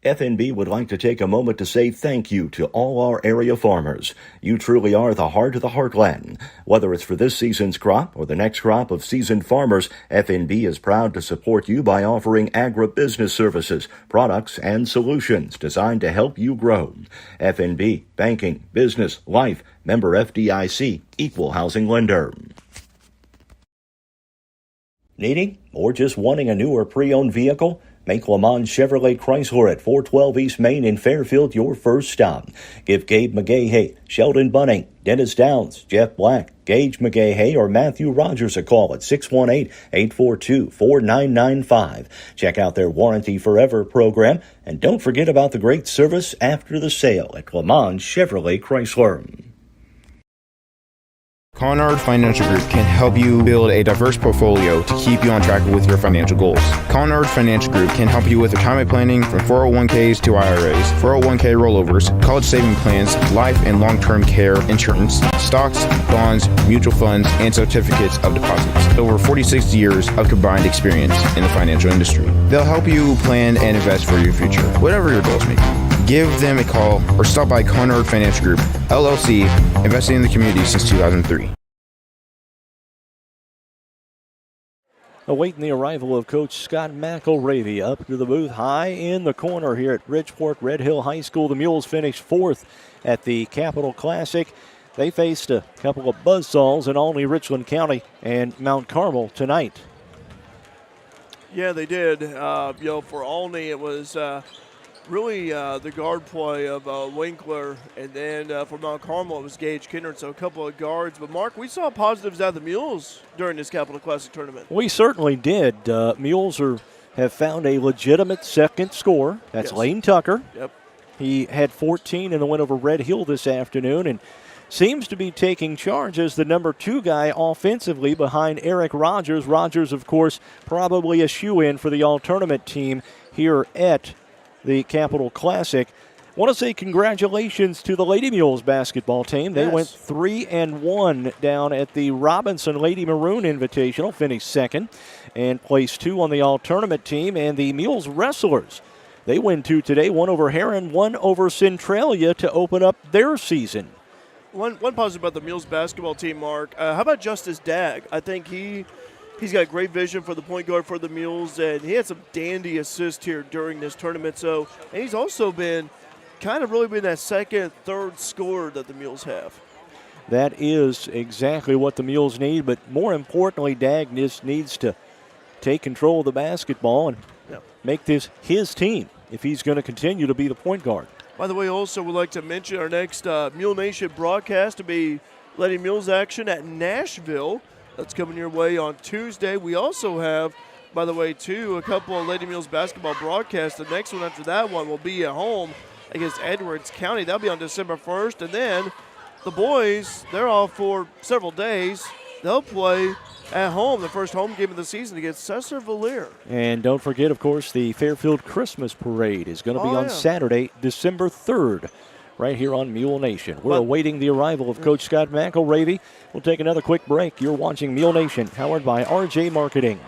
FNB would like to take a moment to say thank you to all our area farmers. You truly are the heart of the heartland. Whether it's for this season's crop or the next crop of seasoned farmers, FNB is proud to support you by offering agribusiness services, products, and solutions designed to help you grow. FNB, banking, business, life, member FDIC, equal housing lender. Needing or just wanting a new or pre-owned vehicle? Make Le Mans Chevrolet Chrysler at 412 East Main in Fairfield your first stop. Give Gabe McGahey, Sheldon Bunning, Dennis Downs, Jeff Black, Gage McGahey, or Matthew Rogers a call at 618-842-4995. Check out their Warranty Forever program, and don't forget about the great service after the sale at Le Mans Chevrolet Chrysler. Conard Financial Group can help you build a diverse portfolio to keep you on track with your financial goals. Conard Financial Group can help you with retirement planning from 401ks to IRAs, 401k rollovers, college saving plans, life and long-term care insurance, stocks, bonds, mutual funds, and certificates of deposits. Over 46 years of combined experience in the financial industry. They'll help you plan and invest for your future, whatever your goals may be. Give them a call or stop by Conard Financial Group, LLC, investing in the community since 2003. Awaiting the arrival of Coach Scott McElravy up to the booth high in the corner here at Bridgeport Red Hill High School. The Mules finished fourth at the Capital Classic. They faced a couple of buzzsaws in Olney, Richland County, and Mount Carmel tonight. Yeah, they did. For Olney, it was really the guard play of Winkler, and then for Mount Carmel, it was Gage Kindred, so a couple of guards. But, Mark, we saw positives out of the Mules during this Capital Classic tournament. We certainly did. Mules have found a legitimate second scorer. That's Yes. Lane Tucker. Yep. He had 14 in the win over Red Hill this afternoon and seems to be taking charge as the number 2 guy offensively behind Eric Rogers. Rogers, of course, probably a shoe-in for the all-tournament team here at the Capital Classic. I want to say congratulations to the Lady Mules basketball team. They went 3-1 down at the Robinson Lady Maroon Invitational, finished second, and placed 2 on the all-tournament team. And the Mules wrestlers, they win 2 today, 1 over Heron, 1 over Centralia to open up their season. One positive about the Mules basketball team, Mark. How about Justice Dagg? I think he's got great vision for the point guard for the Mules, and he had some dandy assists here during this tournament. So, and he's also been really been that second, third scorer that the Mules have. That is exactly what the Mules need, but more importantly, Dagg needs to take control of the basketball and make this his team if he's going to continue to be the point guard. By the way, also would like to mention our next Mule Nation broadcast to be Lady Mules action at Nashville. That's coming your way on Tuesday. We also have, by the way, a couple of Lady Mules basketball broadcasts. The next one after that one will be at home against Edwards County. That'll be on December 1st. And then the boys, they're off for several days. They'll play at home, the first home game of the season against Cesar Valier. And don't forget, of course, the Fairfield Christmas Parade is going to be on Saturday, December 3rd, right here on Mule Nation. We're awaiting the arrival of Coach Scott McElravy. We'll take another quick break. You're watching Mule Nation, powered by RJ Marketing.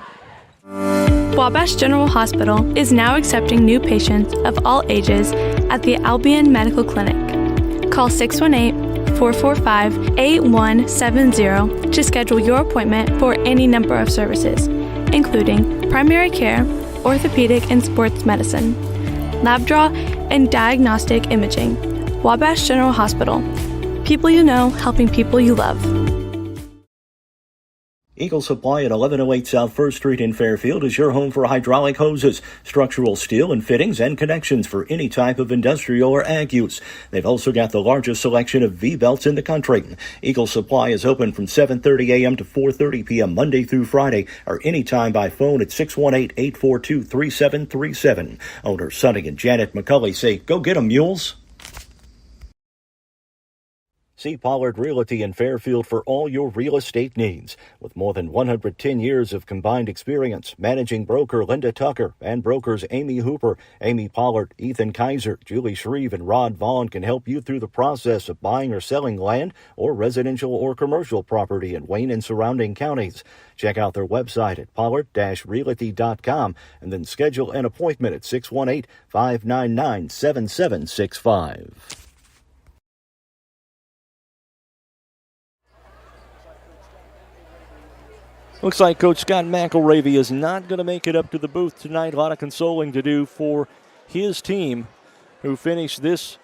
Wabash General Hospital is now accepting new patients of all ages at the Albion Medical Clinic. Call 618-445-8170 to schedule your appointment for any number of services, including primary care, orthopedic and sports medicine, lab draw, and diagnostic imaging. Wabash General Hospital. People you know, helping people you love. Eagle Supply at 1108 South 1st Street in Fairfield is your home for hydraulic hoses, structural steel and fittings, and connections for any type of industrial or ag use. They've also got the largest selection of V-belts in the country. Eagle Supply is open from 7:30 a.m. to 4:30 p.m. Monday through Friday, or anytime by phone at 618-842-3737. Owners Sonny and Janet McCulley say, go get 'em, Mules. See Pollard Realty in Fairfield for all your real estate needs. With more than 110 years of combined experience, managing broker Linda Tucker and brokers Amy Hooper, Amy Pollard, Ethan Kaiser, Julie Shreve, and Rod Vaughn can help you through the process of buying or selling land or residential or commercial property in Wayne and surrounding counties. Check out their website at pollard-realty.com and then schedule an appointment at 618-599-7765. Looks like Coach Scott McElravy is not going to make it up to the booth tonight. A lot of consoling to do for his team, who finished this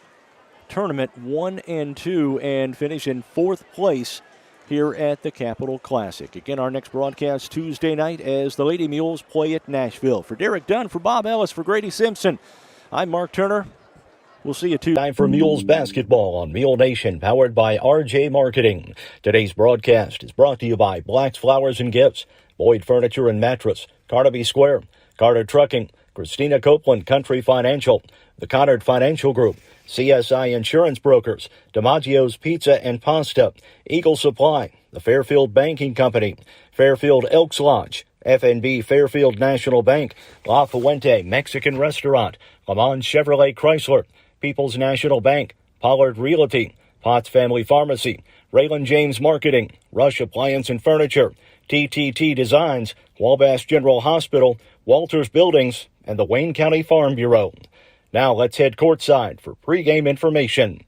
tournament 1-2 and finished in 4th place here at the Capital Classic. Again, our next broadcast Tuesday night as the Lady Mules play at Nashville. For Derek Dunn, for Bob Ellis, for Grady Simpson, I'm Mark Turner. We'll see you Tuesday. Time for Mules Basketball on Mule Nation, powered by RJ Marketing. Today's broadcast is brought to you by Black's Flowers and Gifts, Boyd Furniture and Mattress, Carnaby Square, Carter Trucking, Christina Copeland Country Financial, the Conard Financial Group, CSI Insurance Brokers, DiMaggio's Pizza and Pasta, Eagle Supply, the Fairfield Banking Company, Fairfield Elks Lodge, FNB Fairfield National Bank, La Fuente Mexican Restaurant, Le Mans Chevrolet Chrysler, People's National Bank, Pollard Realty, Potts Family Pharmacy, Raylan James Marketing, Rush Appliance and Furniture, TTT Designs, Wabash General Hospital, Walters Buildings, and the Wayne County Farm Bureau. Now let's head courtside for pregame information.